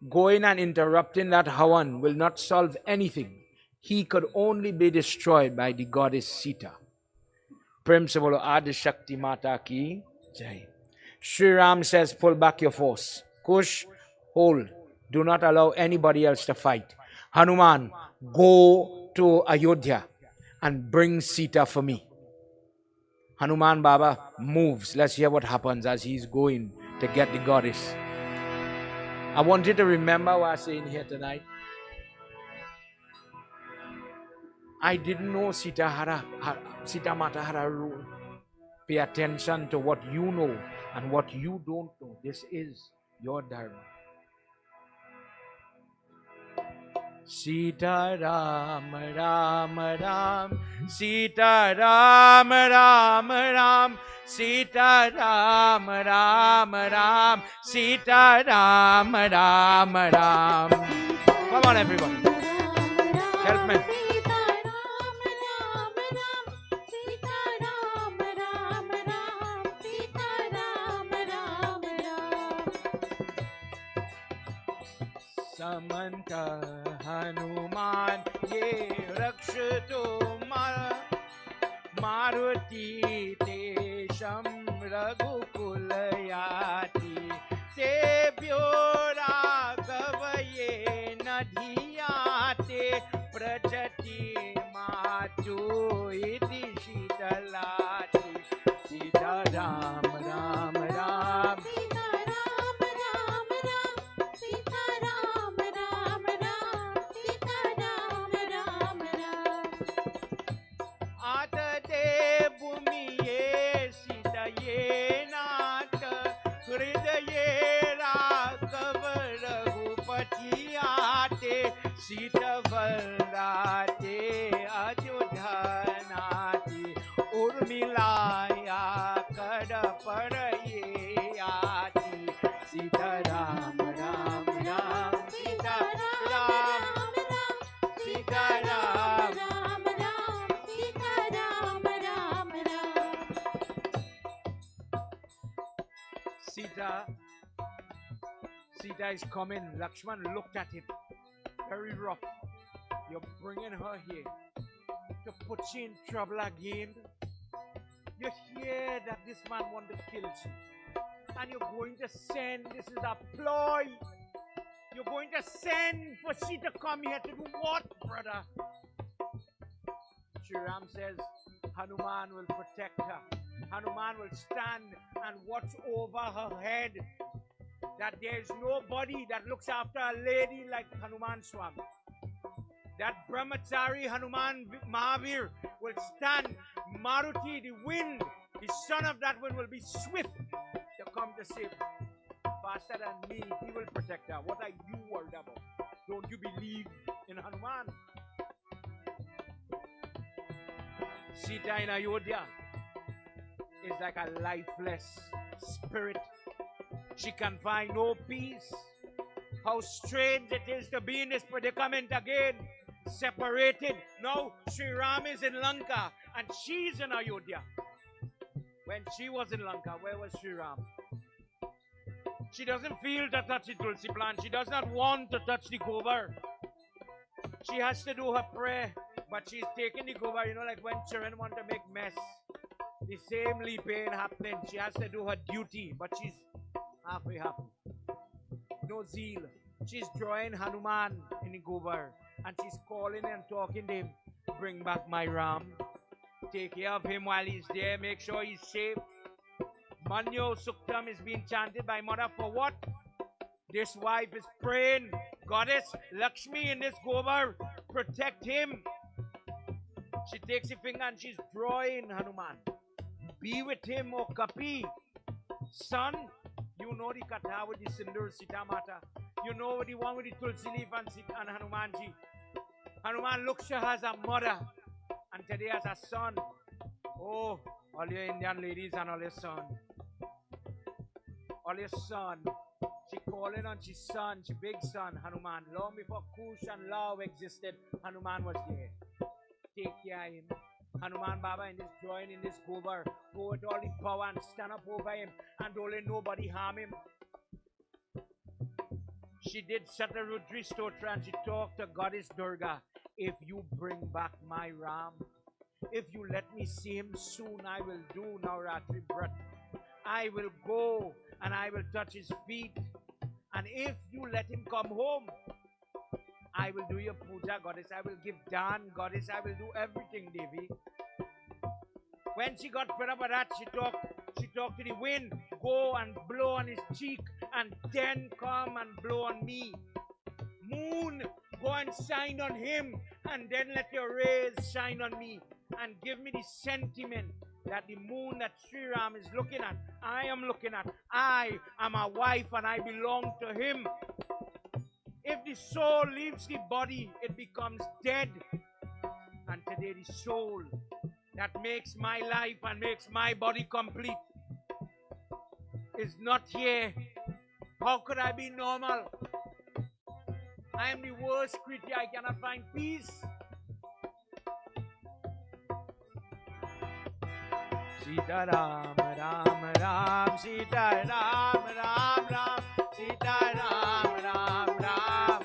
going and interrupting that Havan will not solve anything. He could only be destroyed by the goddess Sita. Prem se bolo Adi Shakti Mata ki jai. Sri Ram says, pull back your force. Kush, hold. Do not allow anybody else to fight. Hanuman, go to Ayodhya and bring Sita for me. Hanuman Baba moves. Let's hear what happens as he's going to get the goddess. I want you to remember what I'm saying here tonight. I didn't know Sita Mata had a rule. Pay attention to what you know and what you don't know. This is your Dharma. Sita Ram Ram Ram, Sita Ram Ram Ram, Sita Ram Ram Ram, Sita Ram Ram Ram. Come on, everybody. Help me. Samanta Hanuman ye rakshato maruti tesham raghukulayati tebhyo ragavaye nadhiyate prajati matu iti shitalati Sita Ram Ram Ram Sita Varate Ajodhanati Urmilaya Kadaparaye Ati Sita Ram Ram Ram Sita Ram Sita Ram Sita Ram Ram Sita is coming. Lakshman looked at him. Very rough. You're bringing her here to put you in trouble again. You hear that this man wants to kill you. And you're going to send, this is a ploy. You're going to send for she to come here to do what, brother? Sri Ram says, Hanuman will protect her. Hanuman will stand and watch over her head. That there is nobody that looks after a lady like Hanuman Swami. That Brahmachari Hanuman Mahavir will stand. Maruti, the wind, the son of that wind will be swift to come to save her. Faster than me, he will protect her. What are you worried about? Don't you believe in Hanuman? Sita in Ayodhya is like a lifeless spirit. She can find no peace. How strange it is to be in this predicament again. Separated. Now Sri Ram is in Lanka and she's in Ayodhya. When she was in Lanka, where was Sri Ram? She doesn't feel to touch the Tulsi plant. She does not want to touch the gobar. She has to do her prayer, but she's taking the gobar. You know, like when children want to make mess. The same pain happening. She has to do her duty, but she's halfway happy. No zeal. She's drawing Hanuman in the gobar and she's calling and talking to him. Bring back my Ram. Take care of him while he's there. Make sure he's safe. Manyo Suktam is being chanted by mother for what? This wife is praying. Goddess Lakshmi in this gobar. Protect him. She takes a finger and she's drawing Hanuman. Be with him, O Kapi. Son, you know the katha with the Sindur Sita Mata. You know the one with the Tulsi leaf and Hanumanji. Hanuman looks to her as a mother and today as a son. Oh, all your Indian ladies and all your son. All your son. She calling on his son, she big son, Hanuman. Long before Kush and Law existed, Hanuman was there. Take care of him. Hanuman Baba in this join in this gobar, go with all the power and stand up over him and don't let nobody harm him. She did Shatarudri Stotra and she talked to Goddess Durga. If you bring back my Ram, if you let me see him soon, I will do Navratri Brat. I will go and I will touch his feet. And if you let him come home, I will do your puja, Goddess. I will give dan, Goddess. I will do everything, Devi. When she got fed up with that, she talked to the wind. Go and blow on his cheek and then come and blow on me. Moon, go and shine on him and then let your rays shine on me. And give me the sentiment that the moon that Sri Ram is looking at, I am looking at. I am a wife and I belong to him. If the soul leaves the body, it becomes dead. And today the soul that makes my life and makes my body complete is not here. How could I be normal? I am the worst creature. I cannot find peace. Sita Ram, Ram, Ram, Sita Ram, Ram, Ram, Sita Ram, Ram, Ram.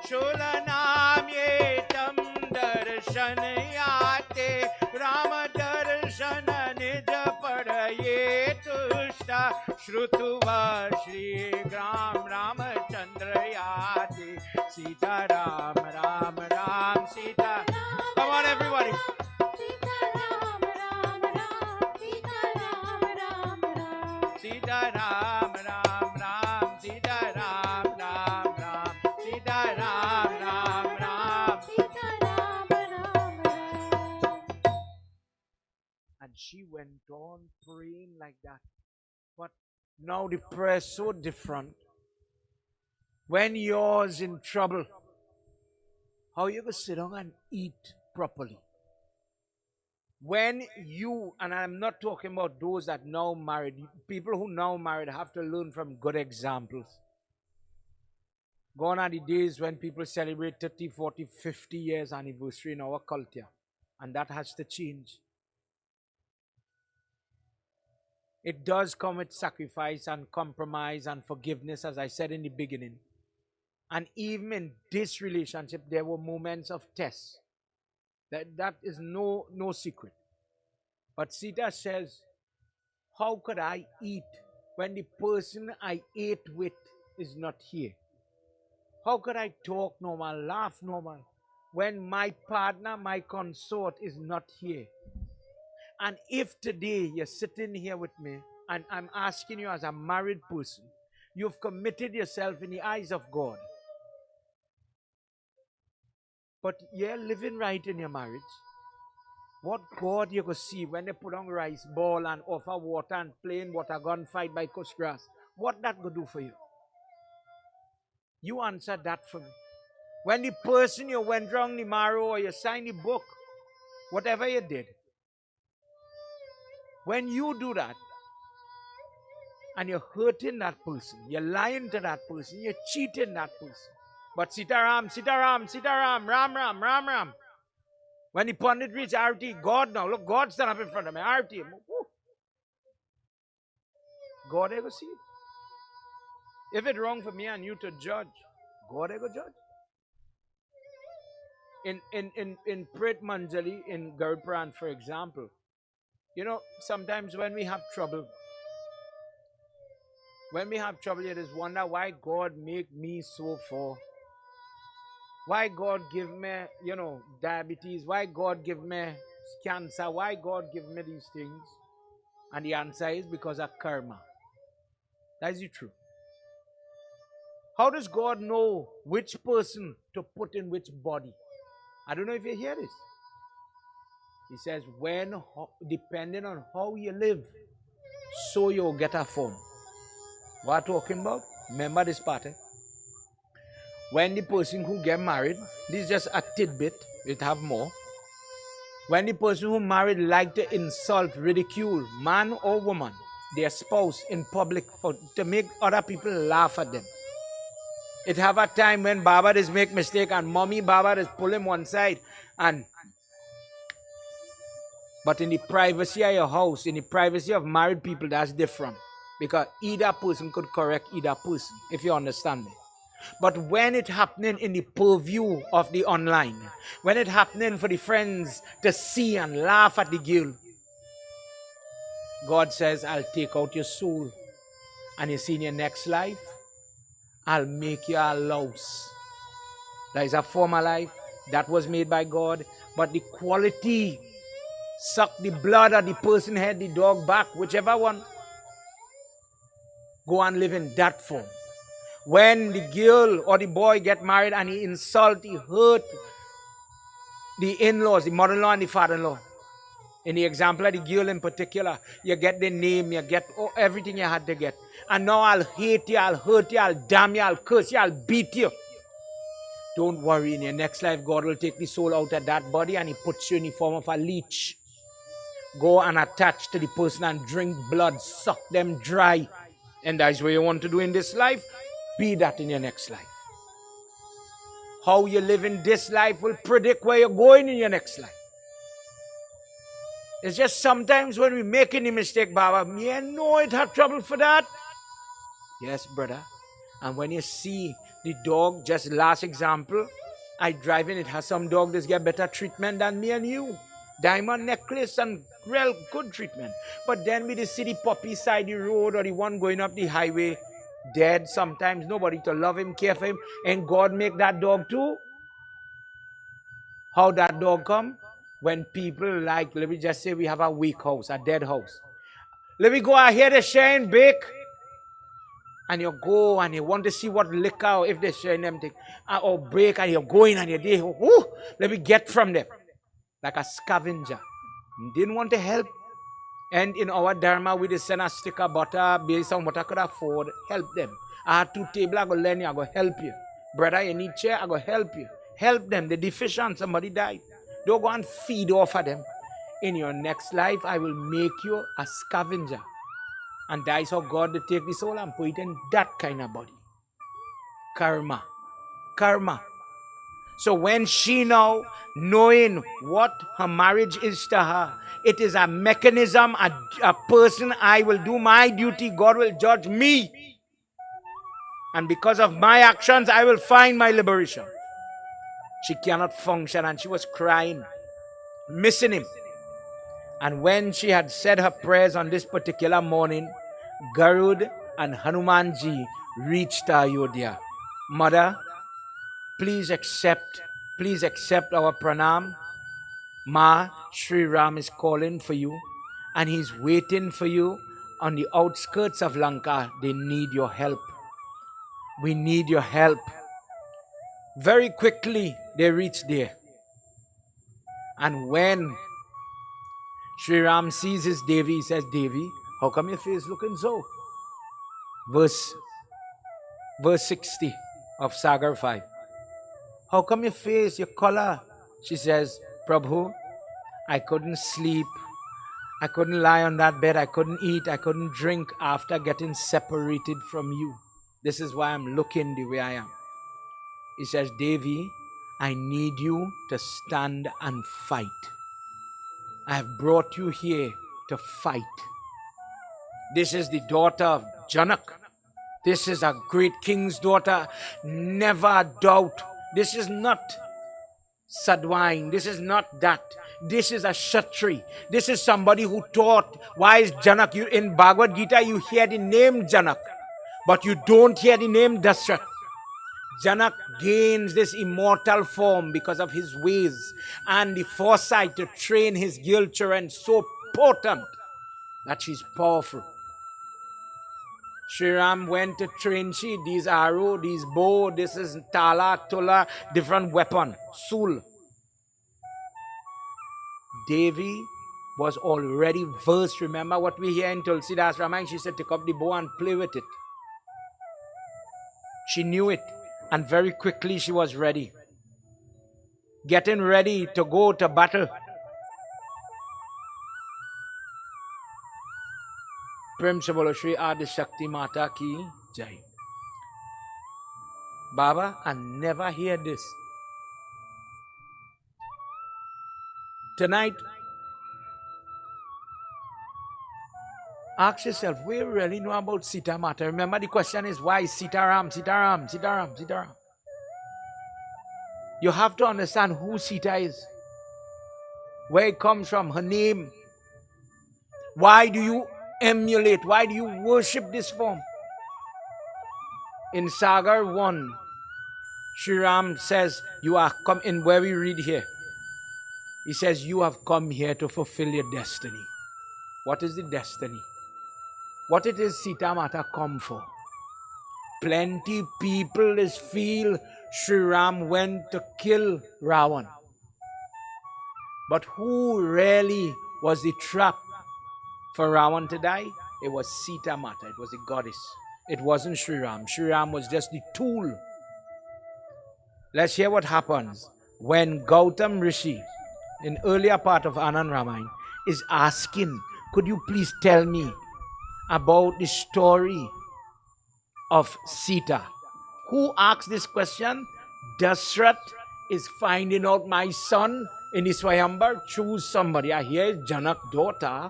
Shulanam yetam darshan yate, Ram darshan nij padaye tushta, Shrutuva Shri Gram Ramachandra yate, Sita Ram, Ram, Ram, Sita. Come on everybody. Sita Ram, Ram, Ram, Sita Ram, Ram, Ram, Sita Ram, Ram, Ram. And she went on praying like that. But now the prayer is so different. When yours in trouble, how you going to sit down and eat properly? When you, and I'm not talking about those that now married, people who now married have to learn from good examples. Gone are the days when people celebrate 30, 40, 50 years anniversary in our culture. And that has to change. It does come with sacrifice and compromise and forgiveness, as I said in the beginning. And even in this relationship, there were moments of test. That is no secret. But Sita says, how could I eat when the person I ate with is not here? How could I talk normal, laugh normal, when my partner, my consort is not here? And if today you're sitting here with me, and I'm asking you as a married person, you've committed yourself in the eyes of God, but you're living right in your marriage, what God you going to see when they put on rice ball and offer water and plain water gun fight by cuss grass? What that going to do for you? You answer that for me. When the person you went wrong the marrow or you signed the book, whatever you did, when you do that, and you're hurting that person, you're lying to that person, you're cheating that person. But Sita Ram, Sita Ram, Sita Ram, Ram Ram, Ram Ram. When the Pandit reads Arti, God now, look, God stand up in front of me, Arti. God ever see it. If it's wrong for me and you to judge, God ever judge. In Prit Manjali, in Garpran, for example, you know, sometimes when we have trouble, you just wonder why God make me so for. Why God give me, you know, diabetes? Why God give me cancer? Why God give me these things? And the answer is because of karma. That is the truth. How does God know which person to put in which body? I don't know if you hear this. He says, depending on how you live, so you'll get a form. What I'm talking about? Remember this part, eh? When the person who get married, this is just a tidbit, it have more. When the person who married like to insult, ridicule, man or woman, their spouse in public to make other people laugh at them. It have a time when Baba is make mistake and mommy Baba is pull him one side and But in the privacy of your house, in the privacy of married people, that's different. Because either person could correct either person, if you understand me. But when it happening in the purview of the online, when it happening for the friends to see and laugh at the girl, God says, I'll take out your soul. And you see in your next life, I'll make you a louse. That is a former life that was made by God, but the quality suck the blood of the person head, the dog back, whichever one. Go and live in that form. When the girl or the boy get married and he insult, he hurt the in-laws, the mother-in-law and the father-in-law. In the example of the girl in particular, you get the name, you get everything you had to get. And now I'll hate you, I'll hurt you, I'll damn you, I'll curse you, I'll beat you. Don't worry, in your next life, God will take the soul out of that body and he puts you in the form of a leech. Go and attach to the person and drink blood, suck them dry. And that's what you want to do in this life. Be that in your next life. How you live in this life will predict where you're going in your next life. It's just sometimes when we make any mistake, Baba, me I know it have trouble for that. Yes, brother. And when you see the dog, just last example, I drive in, it has some dog that get better treatment than me and you. Diamond necklace and real good treatment. But then we see the puppy side the road or the one going up the highway, dead sometimes, nobody to love him, care for him, and God make that dog too. How that dog come? When people like, let me just say we have a weak house, a dead house. Let me go ahead and share and bake. And you go and you want to see what liquor, if they're sharing them thing, or break, and you're going and you're there, let me get from them. Like a scavenger. Didn't want to help. And in our Dharma, we just send a stick of butter based on what I could afford. Help them. I had 2 tables, I go lend you, I go help you. Brother, you need chair, I go help you. Help them. They're deficient, somebody died. Don't go and feed off of them. In your next life, I will make you a scavenger. And that is how God will take the soul and put it in that kind of body. Karma. Karma. So when she now, knowing what her marriage is to her, it is a mechanism, a person, I will do my duty, God will judge me. And because of my actions, I will find my liberation. She cannot function and she was crying, missing him. And when she had said her prayers on this particular morning, Garud and Hanumanji reached Ayodhya. Mother, please accept our pranam. Ma, Sri Ram is calling for you and he's waiting for you on the outskirts of Lanka. They need your help. We need your help. Very quickly they reached there. And when Sri Ram sees his Devi, he says, Devi, how come your face looking so? Verse 60 of Sagar 5. How come your face, your color? She says, Prabhu, I couldn't sleep. I couldn't lie on that bed. I couldn't eat. I couldn't drink after getting separated from you. This is why I'm looking the way I am. He says, Devi, I need you to stand and fight. I have brought you here to fight. This is the daughter of Janak. This is a great king's daughter. Never doubt. This is not Sadwine. This is not that. This is a Kshatri. This is somebody who taught. Why is Janak? You, in Bhagwat Gita, you hear the name Janak, but you don't hear the name Dasrat. Janak gains this immortal form because of his ways and the foresight to train his girl children so potent that she's powerful. Sri Ram went to train she, these arrow, these bow, this is tala, tula, different weapon, sul. Devi was already versed. Remember what we hear in Tulsidas Ramayana? She said, take up the bow and play with it. She knew it. And very quickly she was ready. Getting ready to go to battle. Prem se bolo Shri Adi Shakti Mata ki Jai. Baba, I never hear this. Tonight, Ask yourself, we really know about Sita Mata. Remember the question is why Sitaram, Sitaram, Sitaram, Sitaram. You have to understand who Sita is, where it comes from, her name. Why do you emulate? Why do you worship this form? In Saga 1, Sri Ram says, you are come in where we read here. He says, you have come here to fulfill your destiny. What is the destiny? What it is Sita Mata come for? Plenty people is feel Sri Ram went to kill Ravan. But who really was the trap for Ravan to die? It was Sita Mata. It was the goddess. It wasn't Sri Ram. Sri Ram was just the tool. Let's hear what happens when Gautam Rishi, in earlier part of Anand Ramayan, is asking, could you please tell me about the story of Sita? Who asked this question? Dasrat is finding out my son in his Swayambar. Choose somebody. I hear it's Janak's daughter.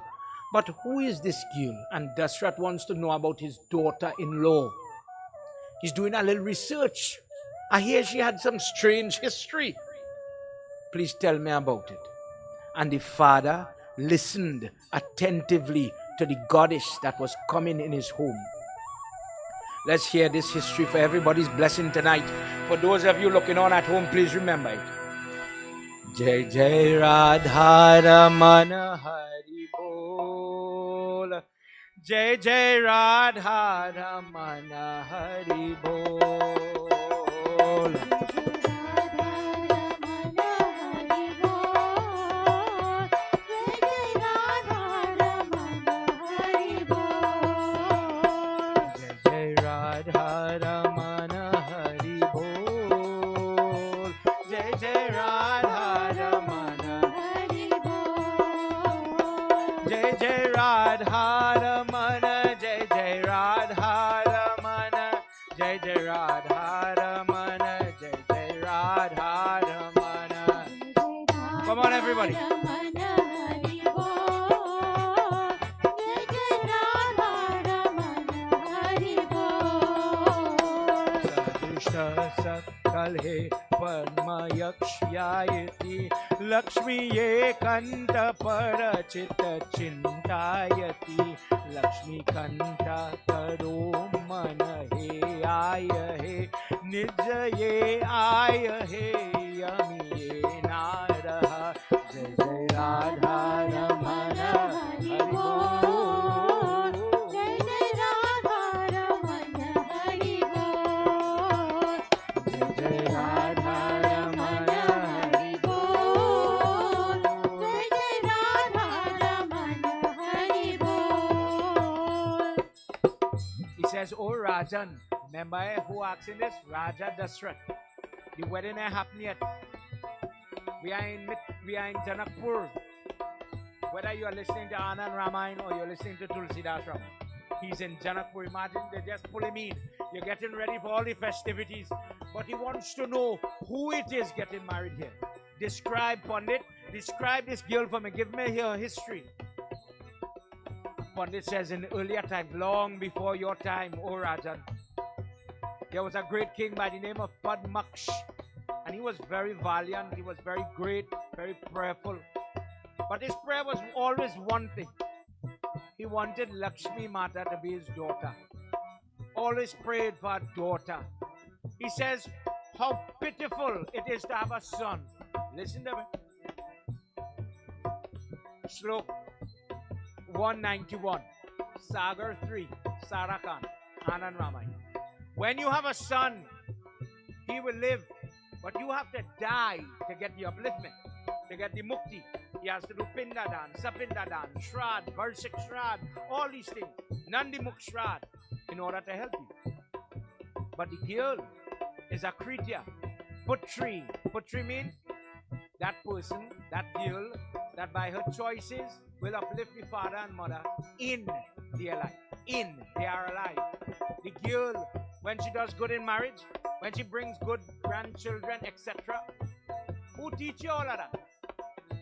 But who is this girl? And Dasrat wants to know about his daughter-in-law. He's doing a little research. I hear she had some strange history. Please tell me about it. And the father listened attentively to the goddess that was coming in his home. Let's hear this history for everybody's blessing tonight. For those of you looking on at home, please remember it. Jai Jai Radha Ramana Hari Bol. Jai Jai Radha Ramana Hari Bol. Kalhe Padmayakshayati Lakshmi Ekanta Parachita Chintayati Lakshmi Kanta Karo Mana He Aya He Nija Ye Aya He Yami Ye Naraha Jai Jai Radha Ramana Hari Bol. Jai Jai Radha Ramana Hari Bol. Jai Jai Radha Ramana Hari Bol. Jai Jai Radha Ramana Hari Bol. He says, oh Rajan, remember who asking this? Raja Dasrat. The wedding ain't happened yet. We are in Janakpur. Whether you are listening to Anand Ramayan or you're listening to Tulsidas Ramayan, he's in Janakpur. Imagine they just pull him in. You're getting ready for all the festivities. But he wants to know who it is getting married here. Describe, Pandit. Describe this girl for me. Give me her history. Pandit says in earlier times, long before your time, O Rajan, there was a great king by the name of Padmaksh. And he was very valiant, he was very great, very prayerful. But his prayer was always one thing. He wanted Lakshmi Mata to be his daughter. Always prayed for a daughter. He says, how pitiful it is to have a son. Listen to me. Slok 191, Sagar 3, Sarakan, Anand Ramayan. When you have a son, he will live. But you have to die to get the upliftment, to get the mukti. He has to do pindadan, sapindadan, shrad, varsik shrad, all these things. Nandi muk shrad, in order to help you. But the girl is a kritya. Putri. Putri means that person, that girl, that by her choices will uplift the father and mother in their life. They are alive. The girl, when she does good in marriage, when she brings good grandchildren, etc. Who teach you all of that?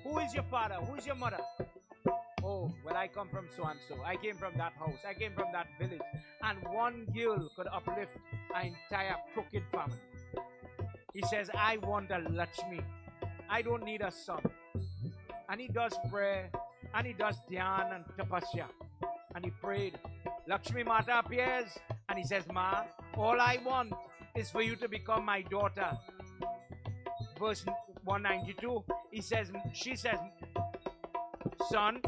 Who is your father? Who is your mother? Oh, well, I come from so and so. I came from that house. I came from that village. And one girl could uplift an entire crooked family. He says, I want a Lakshmi. I don't need a son. And he does prayer, and he does dhyan and tapasya. And he prayed. Lakshmi Mata appears, and he says, Ma, all I want is for you to become my daughter. Verse 192, she says, son,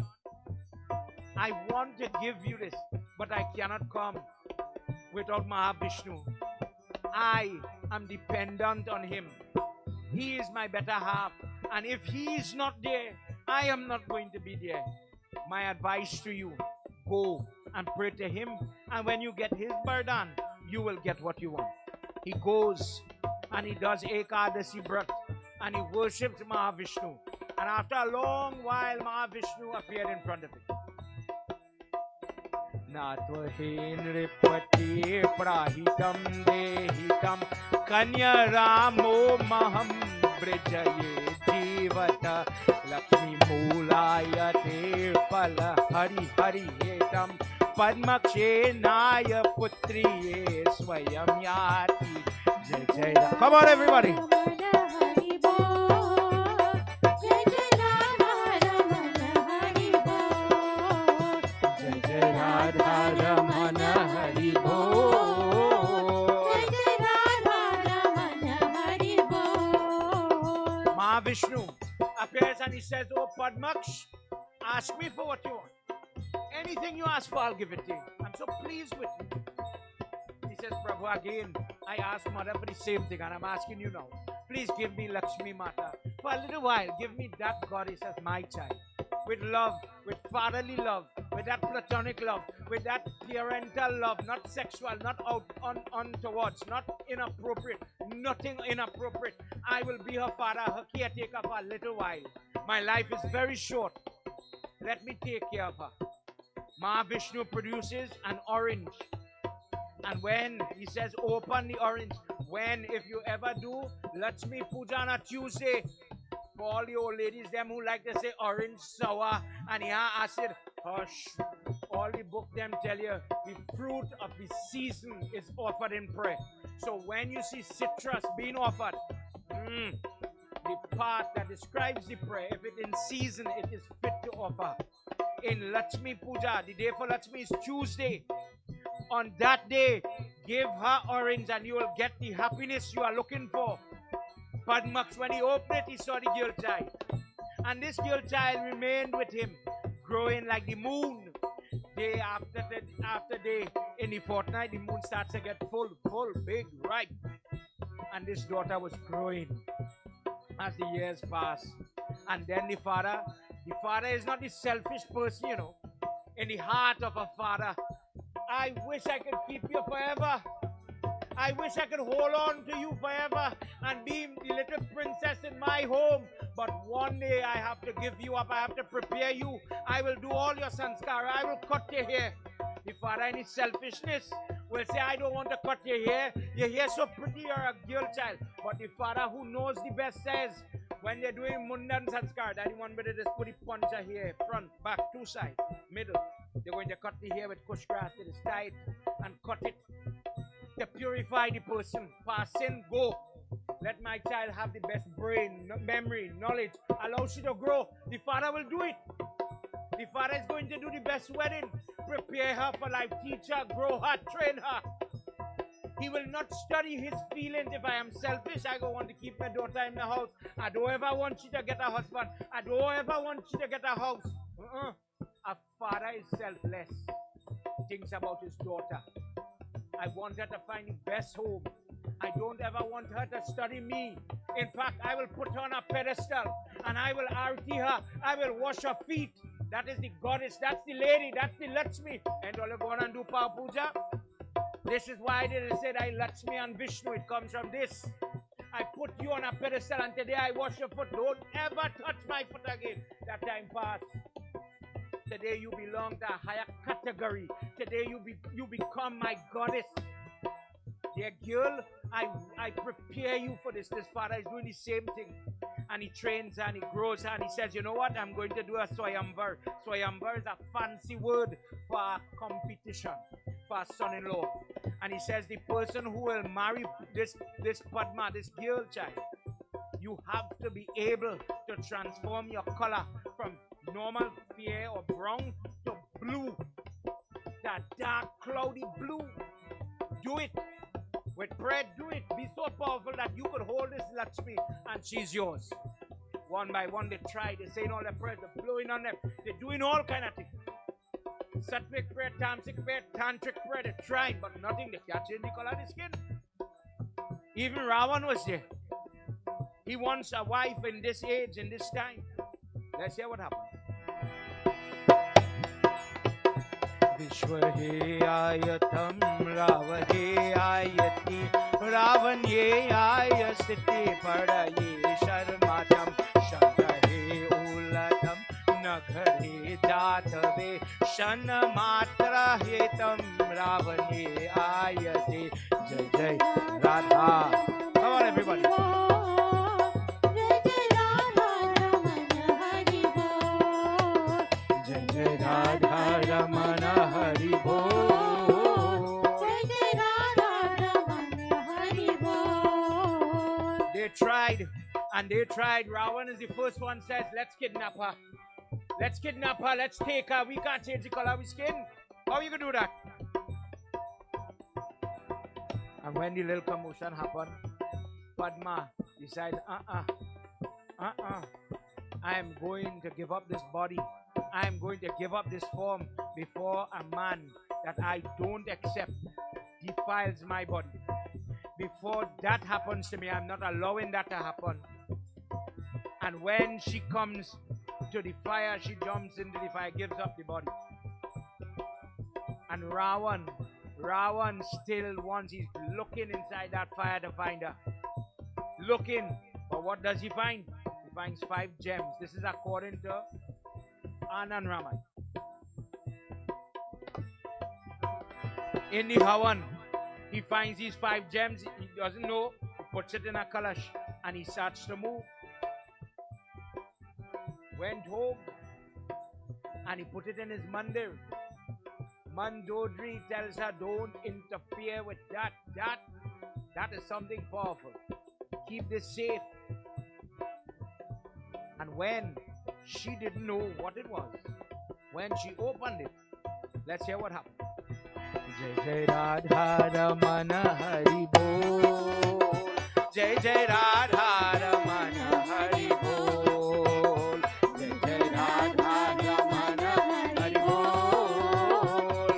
I want to give you this, but I cannot come without Mahavishnu. I am dependent on him. He is my better half. And if he is not there, I am not going to be there. My advice to you, go and pray to him. And when you get his burden, you will get what you want. He goes and he does Ekadasi Brat and he worships Mahavishnu. And after a long while, Mahavishnu appeared in front of him. Natvahe nripati prahitam dehitam kanya ramo maham brijaye jivata lakshmi mulayate pala hari hari etam padmakshe naya putriye swayam yati jai jai Ram. Come on everybody. Vishnu appears and he says, oh Padmaksh, ask me for what you want. Anything you ask for, I'll give it to you. I'm so pleased with you. He says, Prabhu, again, I asked Mother for the same thing and I'm asking you now. Please give me Lakshmi Mata. For a little while, give me that goddess as my child. With love, with fatherly love, with that platonic love, with that parental love, not sexual, not untowards, not inappropriate, nothing inappropriate. I will be her father, her caretaker for a little while. My life is very short. Let me take care of her. Mahavishnu produces an orange. And when he says, open the orange, when, if you ever do, Lakshmi Puja on a Tuesday, for all the old ladies, them who like to say orange, sour, and yeah, acid, hush. All the book them tell you the fruit of the season is offered in prayer. So when you see citrus being offered, the part that describes the prayer, if it in season, it is fit to offer. In Lakshmi Puja, the day for Lakshmi is Tuesday. On that day, give her orange and you will get the happiness you are looking for. Padmaksh, when he opened it, he saw the girl child. And this girl child remained with him, growing like the moon. Day after day, in the fortnight, the moon starts to get full, big, ripe. And this daughter was growing as the years pass. And then the father is not the selfish person, you know. In the heart of a father, I wish I could keep you forever. I wish I could hold on to you forever and be the little princess in my home. But one day I have to give you up. I have to prepare you. I will do all your sanskar. I will cut your hair. The father in his selfishness will say, I don't want to cut your hair. Your hair so pretty, you're a girl child. But the father who knows the best says, when they're doing mundan sanskar, that one better just put the puncha here, front, back, two sides, middle. They're going to cut the hair with kush grass that is tight and cut it to purify the person. Past sin, go. Let my child have the best brain, memory, knowledge. Allow she to grow. The father will do it. The father is going to do the best wedding. Prepare her for life. Teach her, grow her, train her. He will not study his feelings. If I am selfish, I don't want to keep my daughter in the house. I don't ever want you to get a husband. I don't ever want you to get a house. A father is selfless. Thinks about his daughter. I want her to find the best home. I don't ever want her to study me. In fact, I will put her on a pedestal and I will arati her. I will wash her feet. That is the goddess. That's the lady. That's the Lakshmi. And all go on and do Power Puja. This is why they said I Lakshmi and Vishnu. It comes from this. I put you on a pedestal and today I wash your foot. Don't ever touch my foot again. That time passed. Today you belong to a higher category. Today you become my goddess. Dear girl, I prepare you for this. This father is doing the same thing. and he trains and he grows and he says, you know what, I'm going to do a swayamvar. Swayamvar is a fancy word for a competition for a son-in-law. And he says the person who will marry this Padma, this girl child, you have to be able to transform your color from normal fair or brown to blue. That dark cloudy blue. Do it. With prayer, do it. Be so powerful that you could hold this Lakshmi and she's yours. One by one they try. They're saying all their prayers. They're blowing on them. They're doing all kind of things. Sattvic prayer, tamasic prayer, tantric prayer. They're trying, but nothing. They can't change the color of the skin. Even Ravan was there. He wants a wife in this age, in this time. Let's hear what happened. Vishwa he ayatam Rava he ayati Ravan ye ayasiti Padaye sharmatam Shanta he ulatam Naghar he jatave Shana matra hetam Ravan ye ayati Jai Jai Radha. Come on everybody. They tried and they tried. Ravan is the first one says, let's kidnap her. Let's kidnap her. Let's take her. We can't change the color of his skin. How are you going to do that? And when the little commotion happened, Padma decides, I am going to give up this body. I am going to give up this form before a man that I don't accept defiles my body. Before that happens to me, I'm not allowing that to happen. And when she comes to the fire, she jumps into the fire, gives up the body. And Ravan still wants, he's looking inside that fire to find her. Looking, but what does he find? He finds 5 gems. This is according to Anand Ramayan. In the Havan, he finds these 5 gems. He doesn't know. He puts it in a kalash and he starts to move. Went home and he put it in his mandir. Mandodri tells her, don't interfere with that. That is something powerful. Keep this safe. And when she didn't know what it was, when she opened it, let's hear what happened. Jai Jai Radha Ramana Hari Bol. Jai Jai Radha Ramana Hari Bol. Jai Jai Radha Ramana Hari Bol.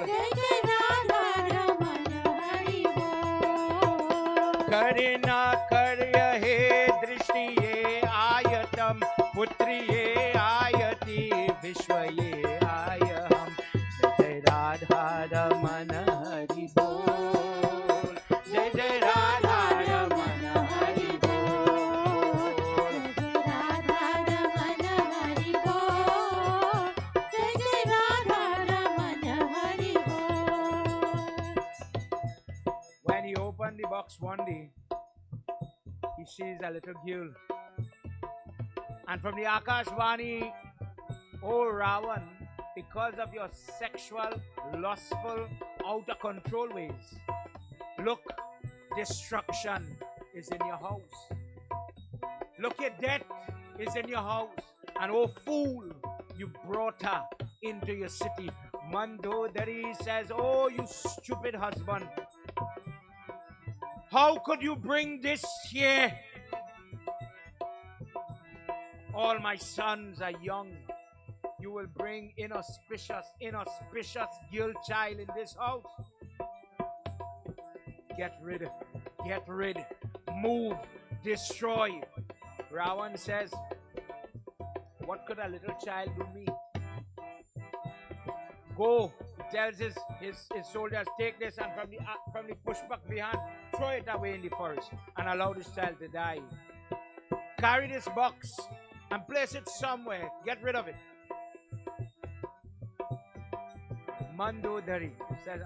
Jai Jai Radha Ramana Hari Bol. Karina Karya He Drishti Ye Ayatam Putri Ye Ayati Vishwa Ye Ayaham. Jai Jai Radha Ramana Hari Bol. Jai Jai Radha Ramana Hari Bol. Jai Jai Radha Ramana Hari Bol. Jai Jai Radha Ramana Hari Bol. When he opened the box one day, he sees a little girl. And from the Akashvani, oh Ravan, because of your sexual, lustful, out of control ways, look, destruction is in your house. Look, your death is in your house. And oh fool, you brought her into your city. Mandodari says, oh you stupid husband, how could you bring this here? All my sons are young. You will bring inauspicious girl child in this house. Get rid, move, destroy. Ravan says, what could a little child do me? Go, he tells his soldiers, take this and from the pushback behind, throw it away in the forest and allow this child to die. Carry this box and place it somewhere. Get rid of it. Mandodari says,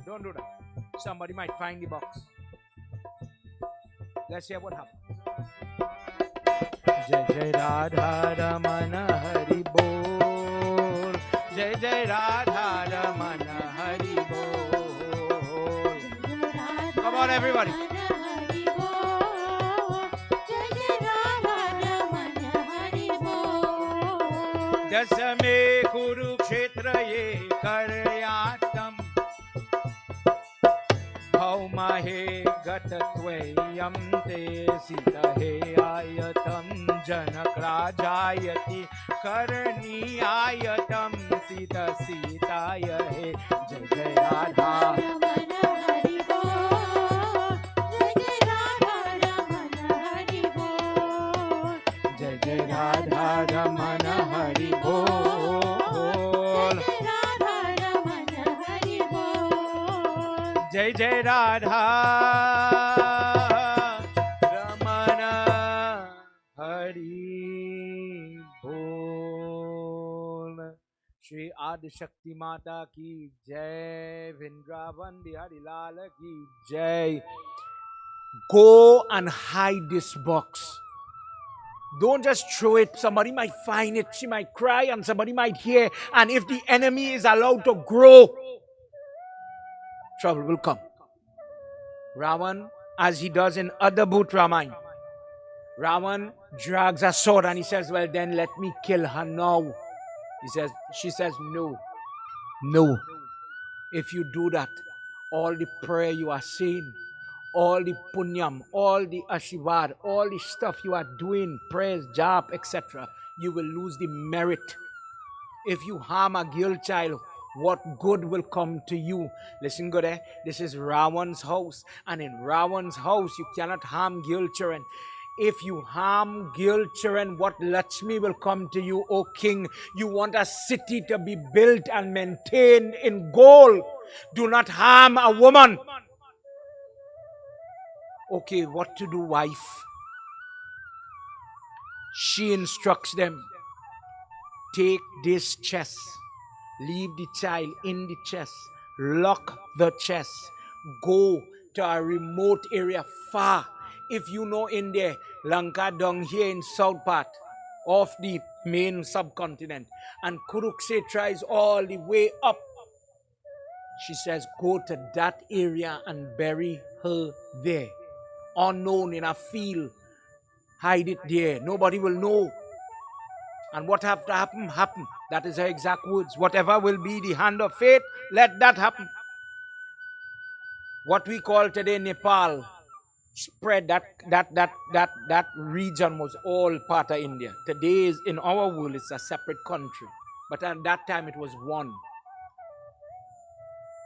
don't do that. Somebody might find the box. Let's hear what happened. Jai Jai Radha Ramana Hari Bol. Jai Jai Radha Ramana Hari Bol. Come on, everybody. Dasame Kurukshetra ye karyatam Bhaumahe gatattvayam te Sita he ayatam Janakrajayati karni ayatam Sita Sitaya he Jai Jai Radha Jai Jai Radha Ramana Hari Bol. Jai Jai Radha Ramana Hari Bol. Shri Adi Shakti Mata ki Jai. Vrindavan Bihari Lala ki Jai. Go and hide this box. Don't just throw it. Somebody might find it. She might cry and somebody might hear. And if the enemy is allowed to grow, trouble will come. Ravan, as he does in Adabhut Ramayana, Ravan drags a sword and he says, well, then let me kill her now. She says, no. No. If you do that, all the prayer you are saying, all the punyam, all the ashirvad, all the stuff you are doing, prayers, jap, etc., you will lose the merit. If you harm a girl child, what good will come to you? Listen good, eh? This is Ravan's house, and in Ravan's house, you cannot harm girl children. If you harm girl children, what Lakshmi will come to you, O king? You want a city to be built and maintained in gold. Do not harm a woman. Okay, what to do, wife? She instructs them. Take this chest. Leave the child in the chest. Lock the chest. Go to a remote area far. If you know India, Lanka down here in south part of the main subcontinent. And Kurukshetra is all the way up. She says, go to that area and bury her there. Unknown in a field. Hide it there. Nobody will know. And what have to happen, happen. That is her exact words. Whatever will be the hand of fate, let that happen. What we call today Nepal spread. That region was all part of India. Today is in our world it's a separate country. But at that time it was one.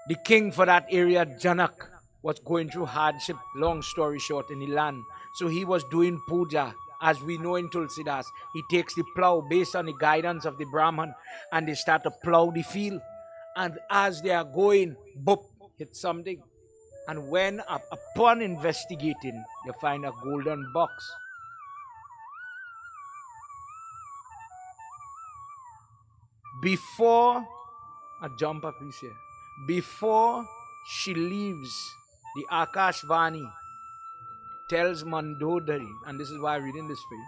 The king for that area, Janak, was going through hardship, long story short, in the land. So he was doing puja. As we know in Tulsidas, he takes the plow based on the guidance of the Brahman and they start to plow the field. And as they are going, boop, hit something. And when, upon investigating, they find a golden box. Before, a jump up is here. Before she leaves, the Akashvani tells Mandodari, and this is why I'm reading this for you.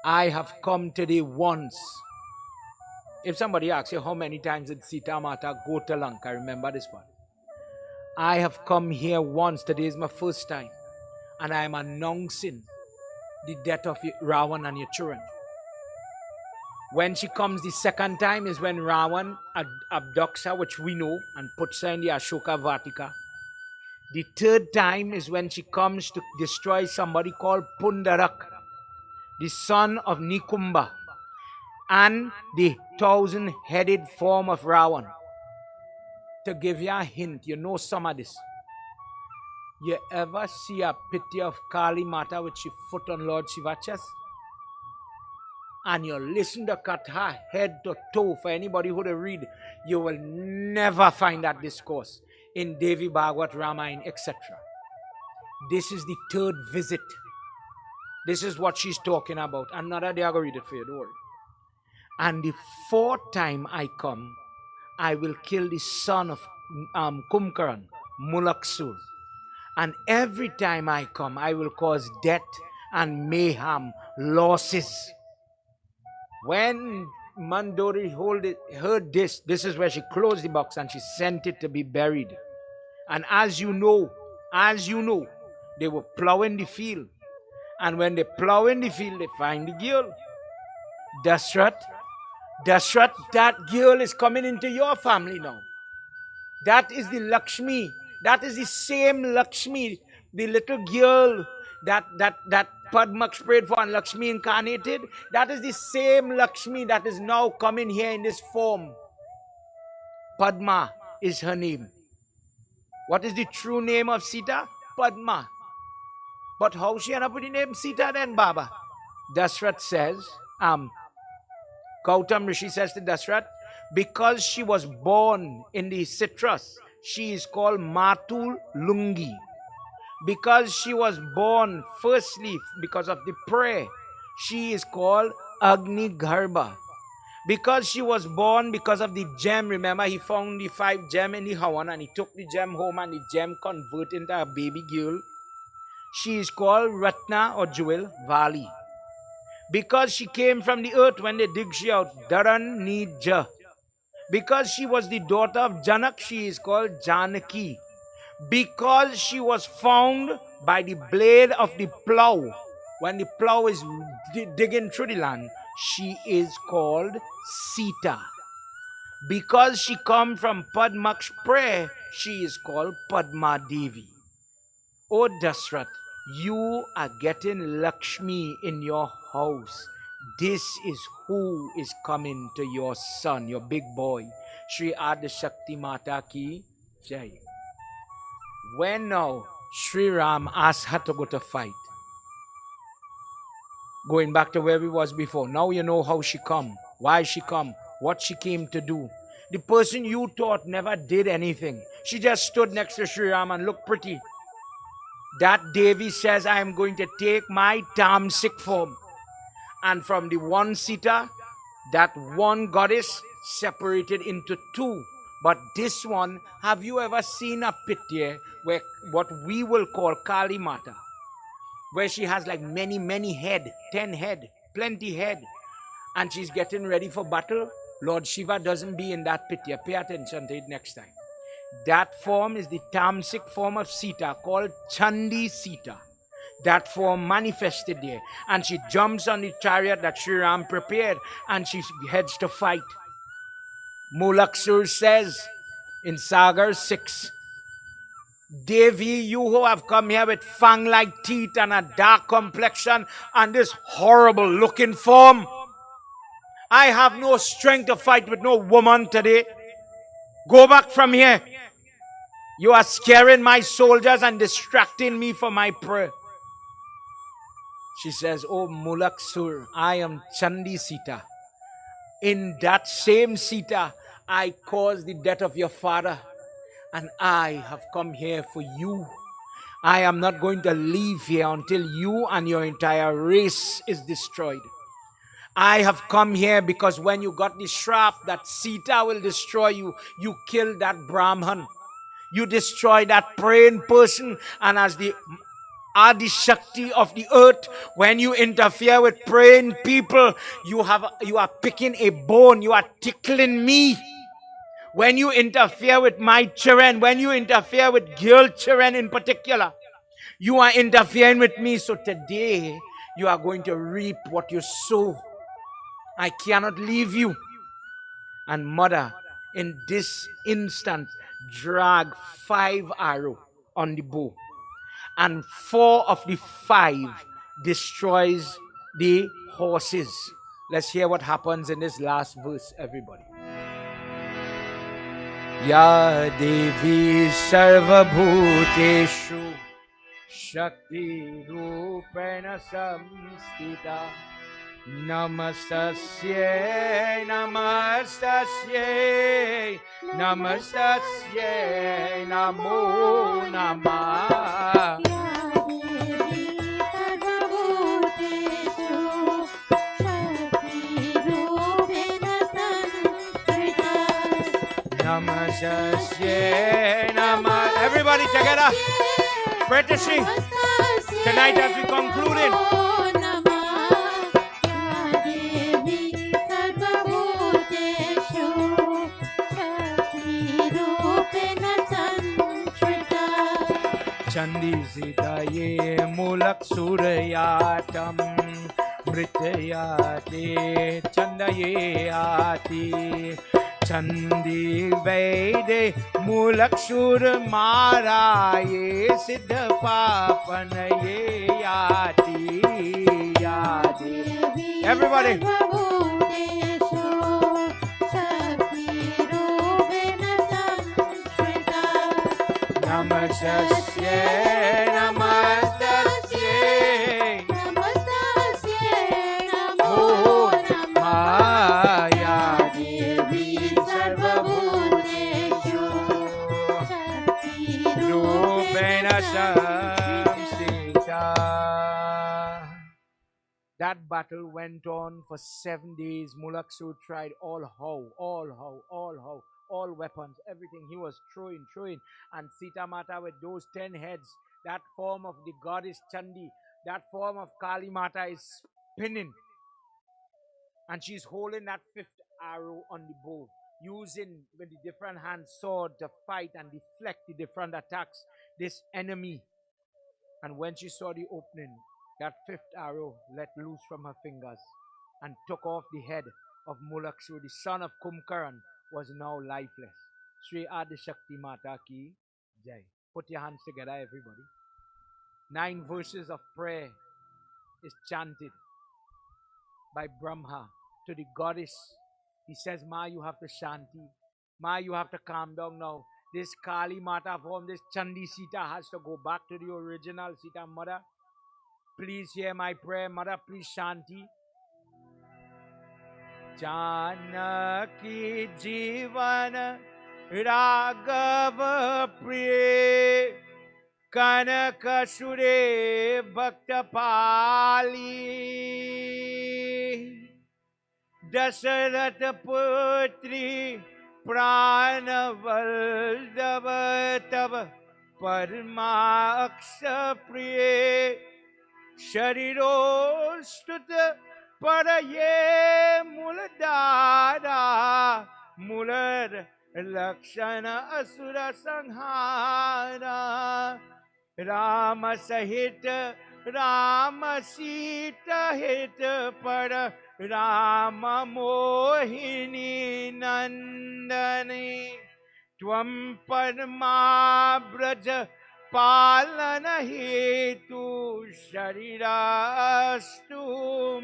I have come today once. If somebody asks you how many times did Sita Mata go to Lanka, remember this part. I have come here once. Today is my first time. And I am announcing the death of Ravan and your children. When she comes the second time is when Ravan abducts her, which we know, and puts her in the Ashoka Vatika. The third time is when she comes to destroy somebody called Pundarak, the son of Nikumba, and the 1,000-headed form of Ravan. To give you a hint, you know some of this. You ever see a picture of Kali Mata with she foot on Lord Shiva's chest? And you listen to cut her head to toe. For anybody who to read, you will never find that discourse in Devi Bhagwat Ramayana, etc. This is the third visit. This is what she's talking about. Another day I'll go read it for you, don't worry. And the fourth time I come, I will kill the son of Kumbhakarna, Mulaksura. And every time I come, I will cause death and mayhem, losses. When Mandori heard this is where she closed the box and she sent it to be buried. And as you know, they were plowing the field. And when they plow in the field, they find the girl. Dashrath, that girl is coming into your family now. That is the Lakshmi. That is the same Lakshmi, the little girl that Padmaksh prayed for and Lakshmi incarnated. That is the same Lakshmi that is now coming here in this form. Padma is her name. What is the true name of Sita? Padma. But how she ended up with the name Sita then, Baba? Dashrath says, Gautam Rishi says to Dashrath, because she was born in the citrus, she is called Matul Lungi. Because she was born firstly because of the prayer, she is called Agni Garbha. Because she was born because of the gem, remember he found the 5 gem in the Hawan and he took the gem home and the gem converted into a baby girl. She is called Ratna or Jewel Vali. Because she came from the earth when they dig she out, Dharan Nija. Because she was the daughter of Janak, she is called Janaki. Because she was found by the blade of the plow, when the plow is digging through the land, she is called Sita. Because she come from Padmak's prayer, she is called Padma Devi. Oh Dashrath, you are getting Lakshmi in your house. This is who is coming to your son, your big boy. Shri Adi Shakti Mata Ki Jai. When now Sri Ram asked her to go to fight, going back to where we was before, now you know how she come, why she come, what she came to do. The person you thought never did anything, she just stood next to Sri Ram and looked pretty. That Devi says, I am going to take my tamasic form. And from the one Sita, that one goddess separated into 2. But this one, have you ever seen a picture where what we will call Kali Mata, where she has like many head, 10 head, plenty head, and she's getting ready for battle? Lord Shiva doesn't be in that picture. Pay attention to it next time. That form is the tamasic form of Sita called Chandi Sita. That form manifested there. And she jumps on the chariot that Sri Ram prepared and she heads to fight. Mulaksura says in Sagar 6, Devi, you who have come here with fang-like teeth and a dark complexion and this horrible looking form, I have no strength to fight with no woman today. Go back from here. You are scaring my soldiers and distracting me from my prayer. She says, oh Mulaksura, I am Chandi Sita. In that same Sita, I caused the death of your father. And I have come here for you. I am not going to leave here until you and your entire race is destroyed. I have come here because when you got the shrap that Sita will destroy you, you killed that Brahman. You destroy that praying person, and as the Adi Shakti of the earth, when you interfere with praying people, you are picking a bone, you are tickling me. When you interfere with my children, when you interfere with girl children in particular, you are interfering with me. So today, you are going to reap what you sow. I cannot leave you. And mother, in this instant, drag 5 arrows on the bow. And 4 of the 5 destroys the horses. Let's hear what happens in this last verse, everybody. Ya Devi Sarva Bhuteshu Shakti Rupena Samstita Namastasye Namastasye Namastasye Namo Namah Namastasye Namah. Everybody together. Spread the sing. Tonight as we conclude it. Chandi Sita Ye Mulaksurayatam Mrityate Chandaye Ati Chandi Vede Mulaksur Maraye Siddha Papanaye Yati Yati. Everybody. Namastasye, namastasye, Namastasye, Oh, namo namah. Maya Devi sarvabhuteshu Rupena Samsita. That battle went on for 7 days. Mulaksura tried all weapons, everything he was throwing. And Sita Mata with those 10 heads, that form of the goddess Chandi, that form of Kali Mata is spinning. And she's holding that fifth arrow on the bow, using with the different hand sword to fight and deflect the different attacks, this enemy. And when she saw the opening, that fifth arrow let loose from her fingers and took off the head of Mulaksura, the son of Kumbhakarna, was now lifeless. Sri Adi Shakti Mata Ki Jai. Put your hands together, everybody. 9 verses of prayer is chanted by Brahma to the goddess. He says, Ma, you have to shanti. Ma, you have to calm down now. This Kali Mata form, this Chandi Sita has to go back to the original Sita Mata. Please hear my prayer, Mother. Please shanti. Janaki Jivan Raghav Priye Kanakasure Bhaktapali Dasaratha Putri Pranavaldava Parma Aksa Priye Sharirostut Paraye Muladara Mulad Lakshana Asura Sanghara Rama Sahita Rama Sita Hita Para Rama Mohini Nandani Tvam Padma Braja Palana Hetu Sharirastu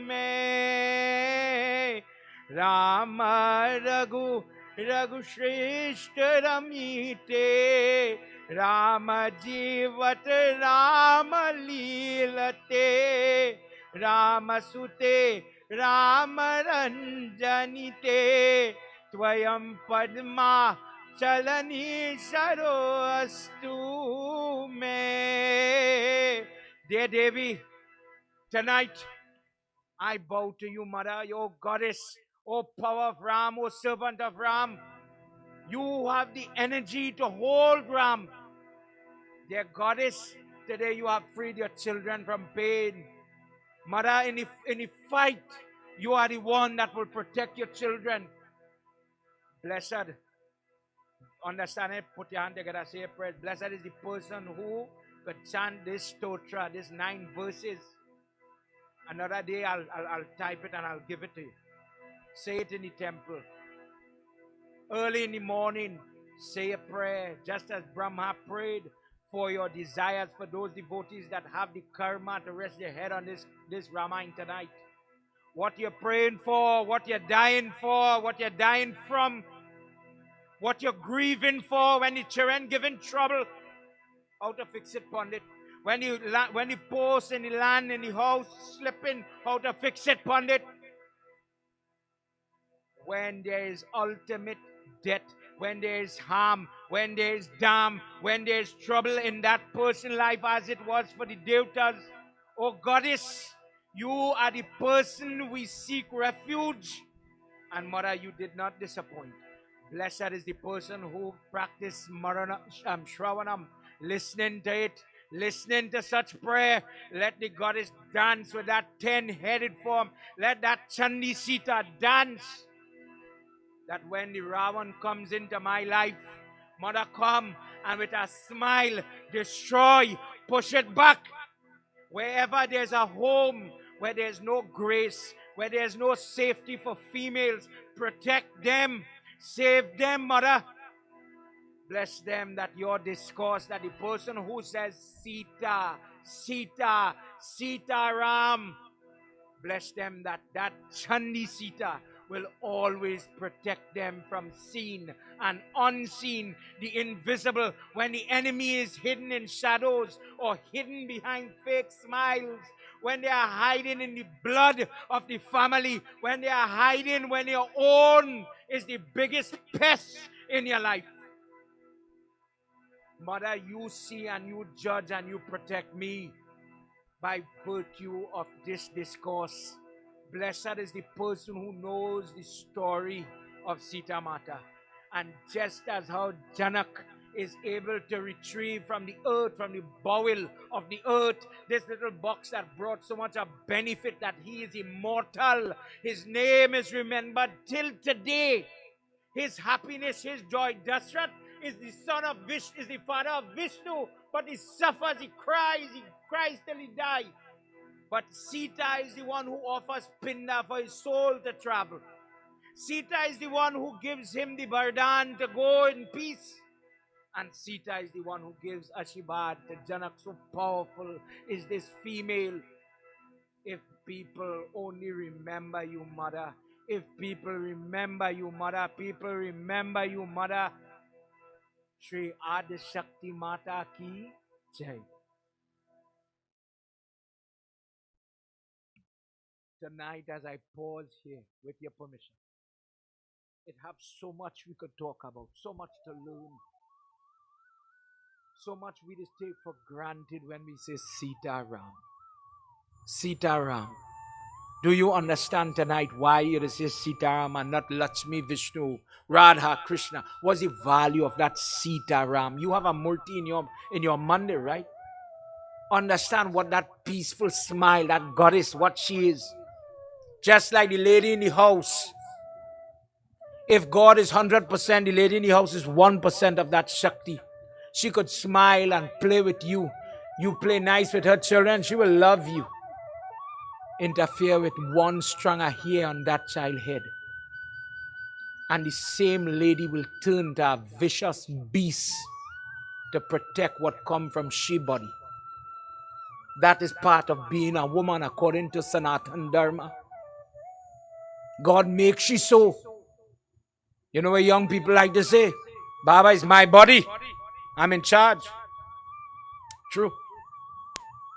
Me Rama Raghu Raghu Shrishta Ramite Rama Jivat Rama Lilate Rama Sute Rama Ranjanite Tvayam Padma Chalani Sarostu Me. Dear Devi, tonight I bow to you, Mother, your goddess, O power of Ram, O servant of Ram. You have the energy to hold Ram. Dear goddess, today you have freed your children from pain. Mother, in the fight, you are the one that will protect your children. Blessed. Understand it? Put your hand together, say a prayer. Blessed is the person who could chant this stotra, these 9 verses. Another day I'll type it and I'll give it to you. Say it in the temple. Early in the morning, say a prayer, just as Brahma prayed for your desires, for those devotees that have the karma to rest their head on this Ramayana tonight. What you're praying for, what you're dying for, what you're dying from, what you're grieving for when the children giving trouble, how to fix it, Pandit. When you post in the land, in the house, slipping, how to fix it, Pandit. When there is ultimate death, when there is harm, when there is dam, when there is trouble in that person's life as it was for the Devatas, oh Goddess, you are the person we seek refuge. And Mother, you did not disappoint. Blessed is the person who practiced Shravanam, listening to it, listening to such prayer. Let the goddess dance with that 10-headed form. Let that Chandi Sita dance. That when the Ravan comes into my life, Mother, come and with a smile, destroy, push it back. Wherever there's a home, where there's no grace, where there's no safety for females, protect them, save them, mother. Bless them that your discourse, that the person who says Sita, Sita, Sita Ram, bless them that Chandi Sita will always protect them from seen and unseen, the invisible, when the enemy is hidden in shadows or hidden behind fake smiles, when they are hiding in the blood of the family, when they are hiding when your own is the biggest pest in your life. Mother, you see and you judge and you protect me by virtue of this discourse. Blessed is the person who knows the story of Sita Mata. And just as how Janak is able to retrieve from the earth, from the bowel of the earth, this little box that brought so much of benefit, that he is immortal. His name is remembered till today. His happiness, his joy. Dashrath is the son of Vishnu, is the father of Vishnu, but he suffers, he cries till he dies. But Sita is the one who offers Pinda for his soul to travel. Sita is the one who gives him the Bardhan to go in peace. And Sita is the one who gives Ashibad to Janak. So powerful is this female. If people only remember you, mother. If people remember you, mother. People remember you, mother. Shri Adi Shakti Mata ki Jai. Tonight, as I pause here, with your permission, it has so much we could talk about, so much to learn, so much we just take for granted when we say Sita Ram. Sita Ram. Do you understand tonight why it says Sita Ram and not Lakshmi, Vishnu, Radha, Krishna? What's the value of that Sita Ram? You have a murti in your mandir, right? Understand what that peaceful smile, that goddess, what she is. Just like the lady in the house. If God is 100%, the lady in the house is 1% of that Shakti. She could smile and play with you. You play nice with her children, she will love you. Interfere with one stronger hair on that child's head, and the same lady will turn to a vicious beast to protect what comes from she body. That is part of being a woman according to Sanatan Dharma. God makes you so. You know what young people like to say? Baba is my body. I'm in charge. True.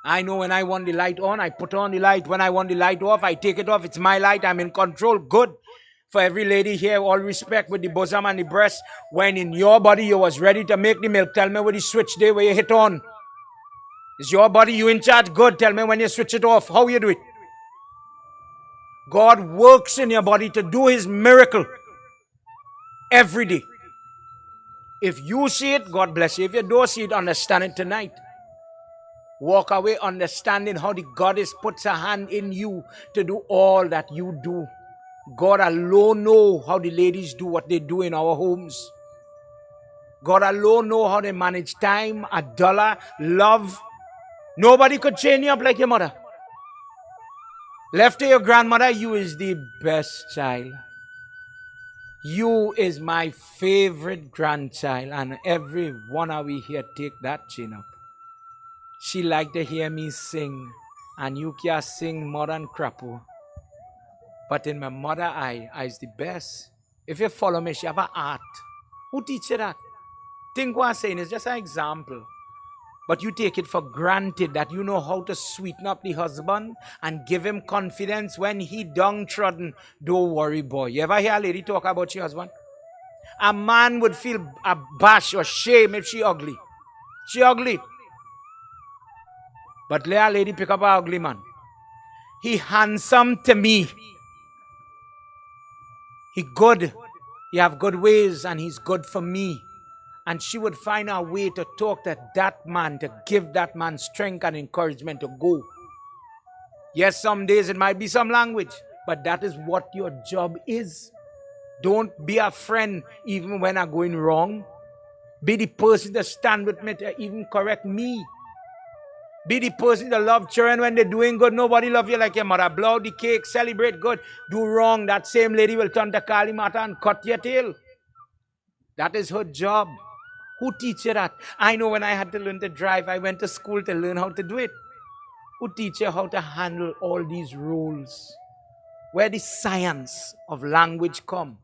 I know when I want the light on, I put on the light. When I want the light off, I take it off. It's my light. I'm in control. Good. For every lady here, all respect with the bosom and the breast. When in your body you was ready to make the milk, tell me where the switch there where you hit on. Is your body you in charge? Good. Tell me when you switch it off. How you do it? God works in your body to do his miracle every day. If you see it, God bless you. If you don't see it, understand it tonight. Walk away understanding how the goddess puts her hand in you to do all that you do. God alone knows how the ladies do what they do in our homes. God alone knows how they manage time, a dollar, love. Nobody could chain you up like your mother. Left to your grandmother, you is the best child. You is my favorite grandchild, and every one of we here take that chin up. She like to hear me sing, and you can sing more than crapu. But in my mother eye, I is the best. If you follow me, she have an art. Who teach you that? Think what I'm saying is just an example. But you take it for granted that you know how to sweeten up the husband and give him confidence when he downtrodden. Don't worry, boy. You ever hear a lady talk about your husband? A man would feel abashed or shame if she ugly. She ugly. But let a lady pick up an ugly man. He handsome to me. He good. He have good ways and he's good for me. And she would find a way to talk to that man, to give that man strength and encouragement to go. Yes, some days it might be some language, but that is what your job is. Don't be a friend even when I'm going wrong. Be the person to stand with me to even correct me. Be the person to love children when they're doing good. Nobody love you like your mother. Blow out the cake, celebrate good. Do wrong, that same lady will turn to Kali Mata and cut your tail. That is her job. Who teach you that? I know when I had to learn to drive, I went to school to learn how to do it. Who teach you how to handle all these roles? Where the science of language come?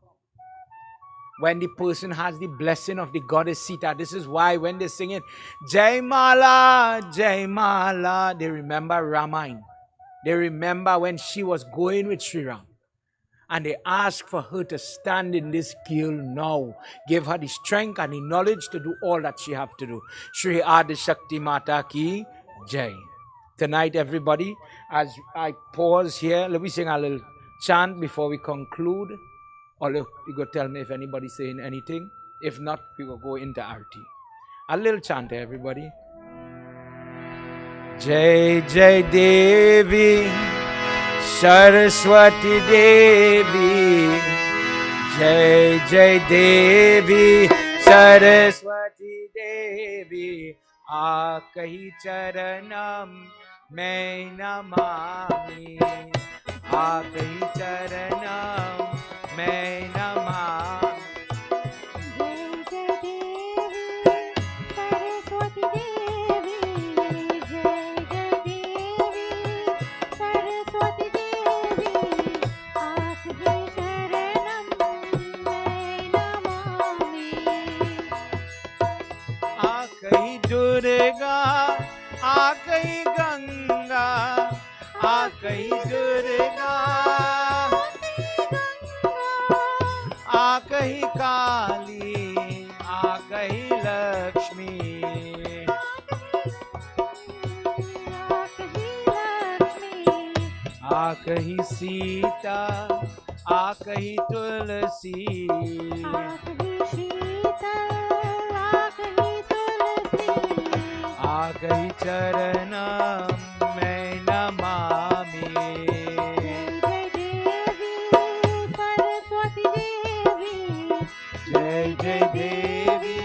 When the person has the blessing of the goddess Sita. This is why when they sing it, Jai Mala, they remember Ramayan. They remember when she was going with Sri Ram. And they ask for her to stand in this girl now. Give her the strength and the knowledge to do all that she have to do. Shri Adi Shakti Mata ki Jai. Tonight, everybody, as I pause here, let me sing a little chant before we conclude. Or you go tell me if anybody's saying anything. If not, we will go into Arti. A little chant, everybody. Jai Jai Devi, Saraswati Devi. Jai Jai Devi, Saraswati Devi. Aakahi charanam मैं Namami. Aakahi charanam मैं नमामि. दुर्गा आ गई गंगा आ गई दुर्गा आ गई काली आ गई लक्ष्मी आ गई सीता आ गई तुलसी आ गई चरणम मैं नमामि. जय जय देवी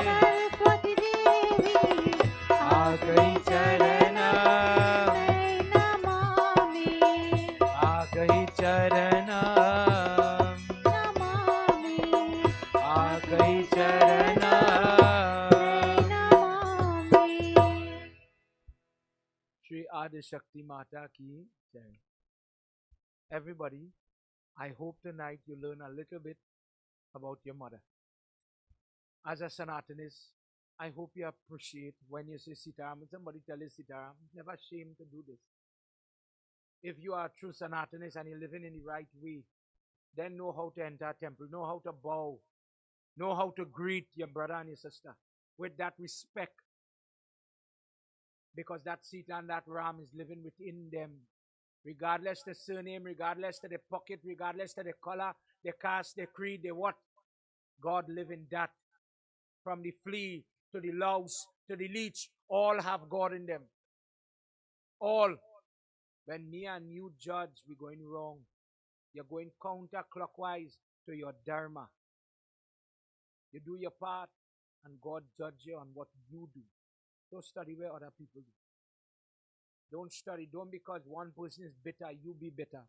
सरस्वती देवी आ गई चरणम मैं नमामि. आ गई चरणम नमामि. आ गई चरणम. Adi Shakti Mata ki Jai. Everybody, I hope tonight you learn a little bit about your mother. As a Sanatanist, I hope you appreciate when you say Sitaram. Somebody tell you Sitaram. Never shame to do this. If you are a true Sanatanist and you're living in the right way, then know how to enter a temple, know how to bow, know how to greet your brother and your sister with that respect. Because that Sita and that Ram is living within them. Regardless the surname, regardless to the pocket, regardless to the color, the caste, the creed, the what. God live in that. From the flea to the louse to the leech, all have God in them. All. When me and you judge, we're going wrong. You're going counterclockwise to your Dharma. You do your part and God judge you on what you do. Don't study where other people do. Don't study. Don't because one person is bitter, you be bitter.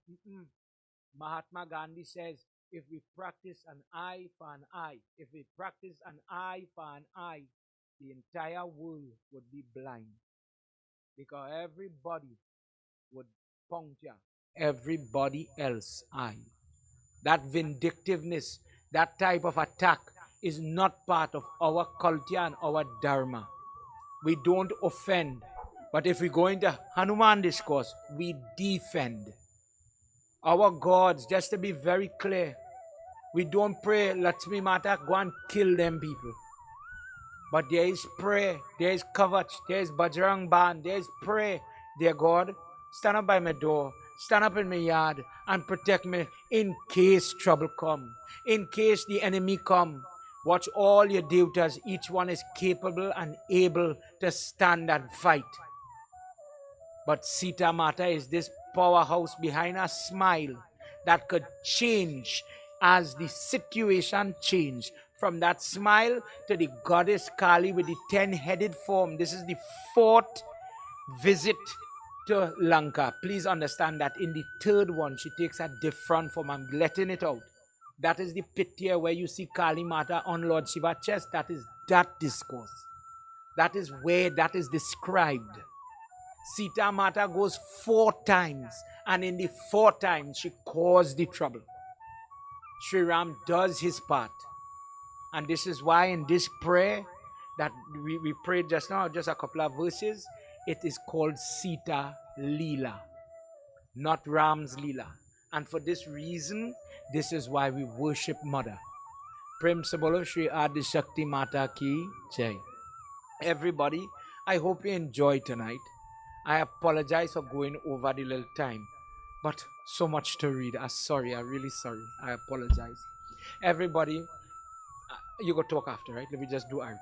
Mahatma Gandhi says, if we practice an eye for an eye, if we practice an eye for an eye, the entire world would be blind. Because everybody would puncture everybody else's eye. That vindictiveness, that type of attack is not part of our culture and our Dharma. We don't offend. But if we go into Hanuman discourse, we defend. Our gods, just to be very clear, we don't pray, Lakshmi Mata, go and kill them people. But there is prayer, there is kavach, there is Bajrang Ban, there is prayer. Dear God, stand up by my door, stand up in my yard and protect me in case trouble come, in case the enemy come. Watch all your devatas. Each one is capable and able to stand and fight. But Sita Mata is this powerhouse behind a smile that could change as the situation changed From that smile to the goddess Kali with the 10-headed form. This is the 4th visit to Lanka. Please understand that in the 3rd one, she takes a different form. I'm letting it out. That is the picture where you see Kali Mata on Lord Shiva's chest. That is that discourse. That is where that is described. Sita Mata goes 4 times, and in the 4th time, she caused the trouble. Sri Ram does his part. And this is why in this prayer that we prayed just now, just a couple of verses, it is called Sita Leela, not Ram's Leela. And for this reason, this is why we worship Mother. Prem Sabolo Shri Adi Shakti Mata Ki Jai. Everybody, I hope you enjoyed tonight. I apologize for going over the little time, but so much to read. I'm sorry, I'm really sorry. I apologize. Everybody, you go talk after, right? Let me just do arti,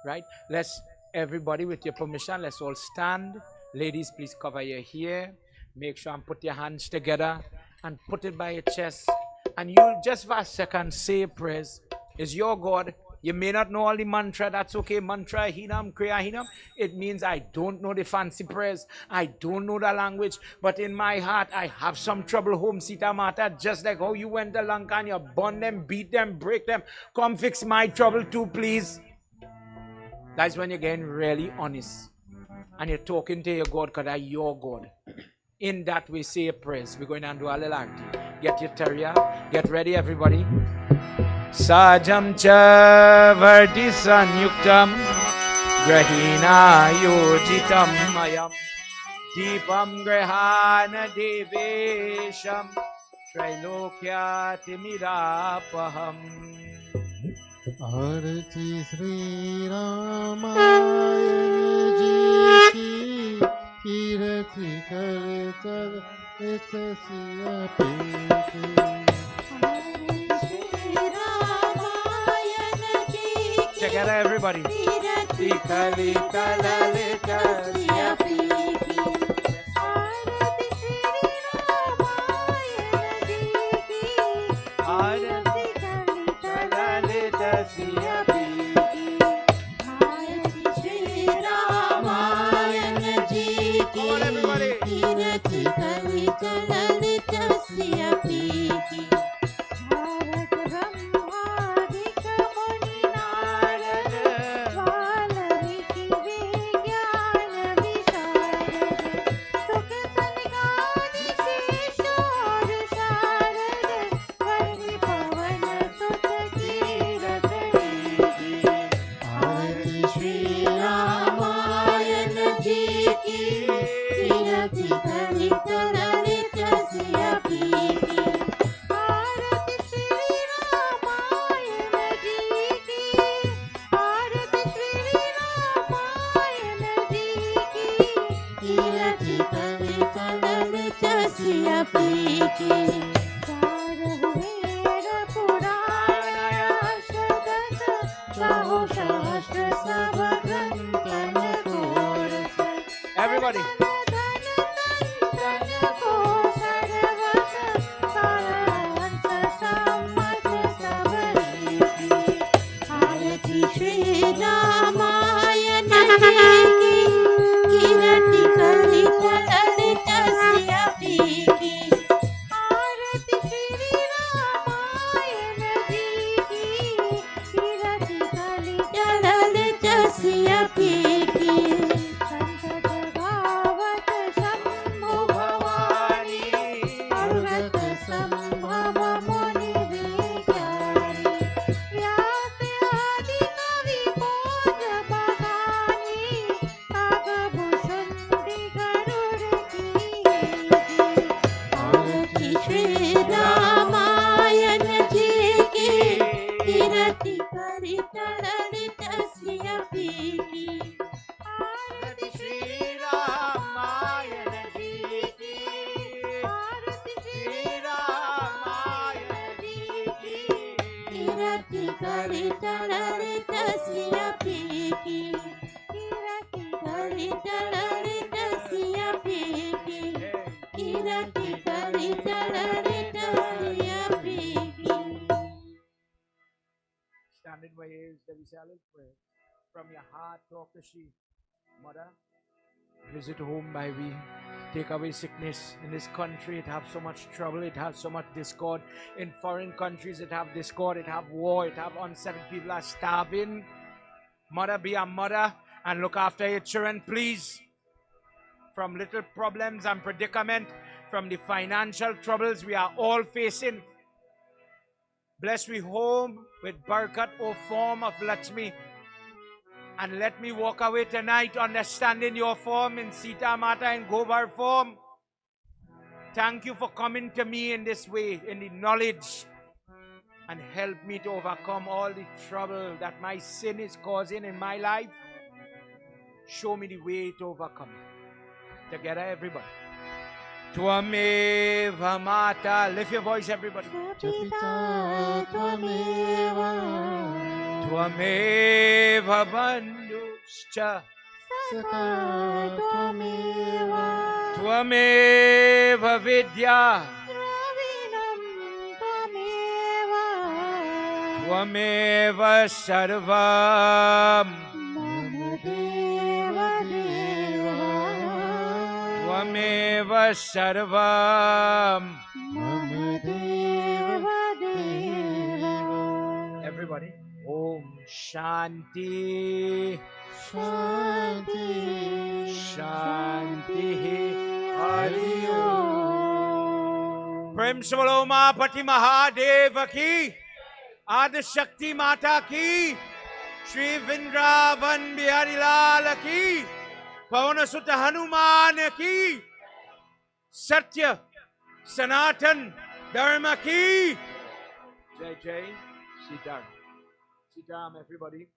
right? Let's, everybody, with your permission, let's all stand. Ladies, please cover your hair. Make sure and put your hands together and put it by your chest. And you just for a second say prayers. It's your God. You may not know all the mantra. That's okay. Mantra, hinam, kriya, hinam. It means I don't know the fancy prayers. I don't know the language. But in my heart, I have some trouble home, Sita Mata. Just like how you went to Lanka and you burn them, beat them, break them. Come fix my trouble too, please. That's when you're getting really honest. And you're talking to your God because I'm your God. In that we say a prayers. We're going to do a little arti. Get your teriyah. Get ready, everybody. Sajam cha varti sanyuktam grahina yojitam mayam deepam grahana devesham trailokya timirapaham. आरती श्री रामायण जी की कीर्ति करता इत सिया पीती. Together, everybody. Everybody. standing where he is, that we say a little prayer. From your heart, talk to she. Mother, visit home by we. Take away sickness in this country. It have so much trouble. It has so much discord. In foreign countries, it have discord. It have war. It have unsettled. People are starving. Mother, be a mother and look after your children, please. From little problems and predicament, from the financial troubles we are all facing. Bless we home with Barakat, O form of Lakshmi. And let me walk away tonight understanding your form in Sita Mata and Gobar form. Thank you for coming to me in this way, in the knowledge. And help me to overcome all the trouble that my sin is causing in my life. Show me the way to overcome it. Together, everybody. Tvameva Mata. Lift your voice, everybody. Pita Tvameva Tvameva Bandhuscha. Saka Tvameva Tvameva Vidya. Tvameva Sarvam. Tvameva Sarvam. Everybody. Om Shanti. Shanti Shanti Hari Om. Prem Samalo Mahapati Mahadeva ki. Adi Shakti Mata ki. Shri Vrindavan Bihari Lal ki. Pavana Sutta Hanuman ki. Satya Sanatan Dharma ki. Jai Jai Sitaram. Sitaram, everybody.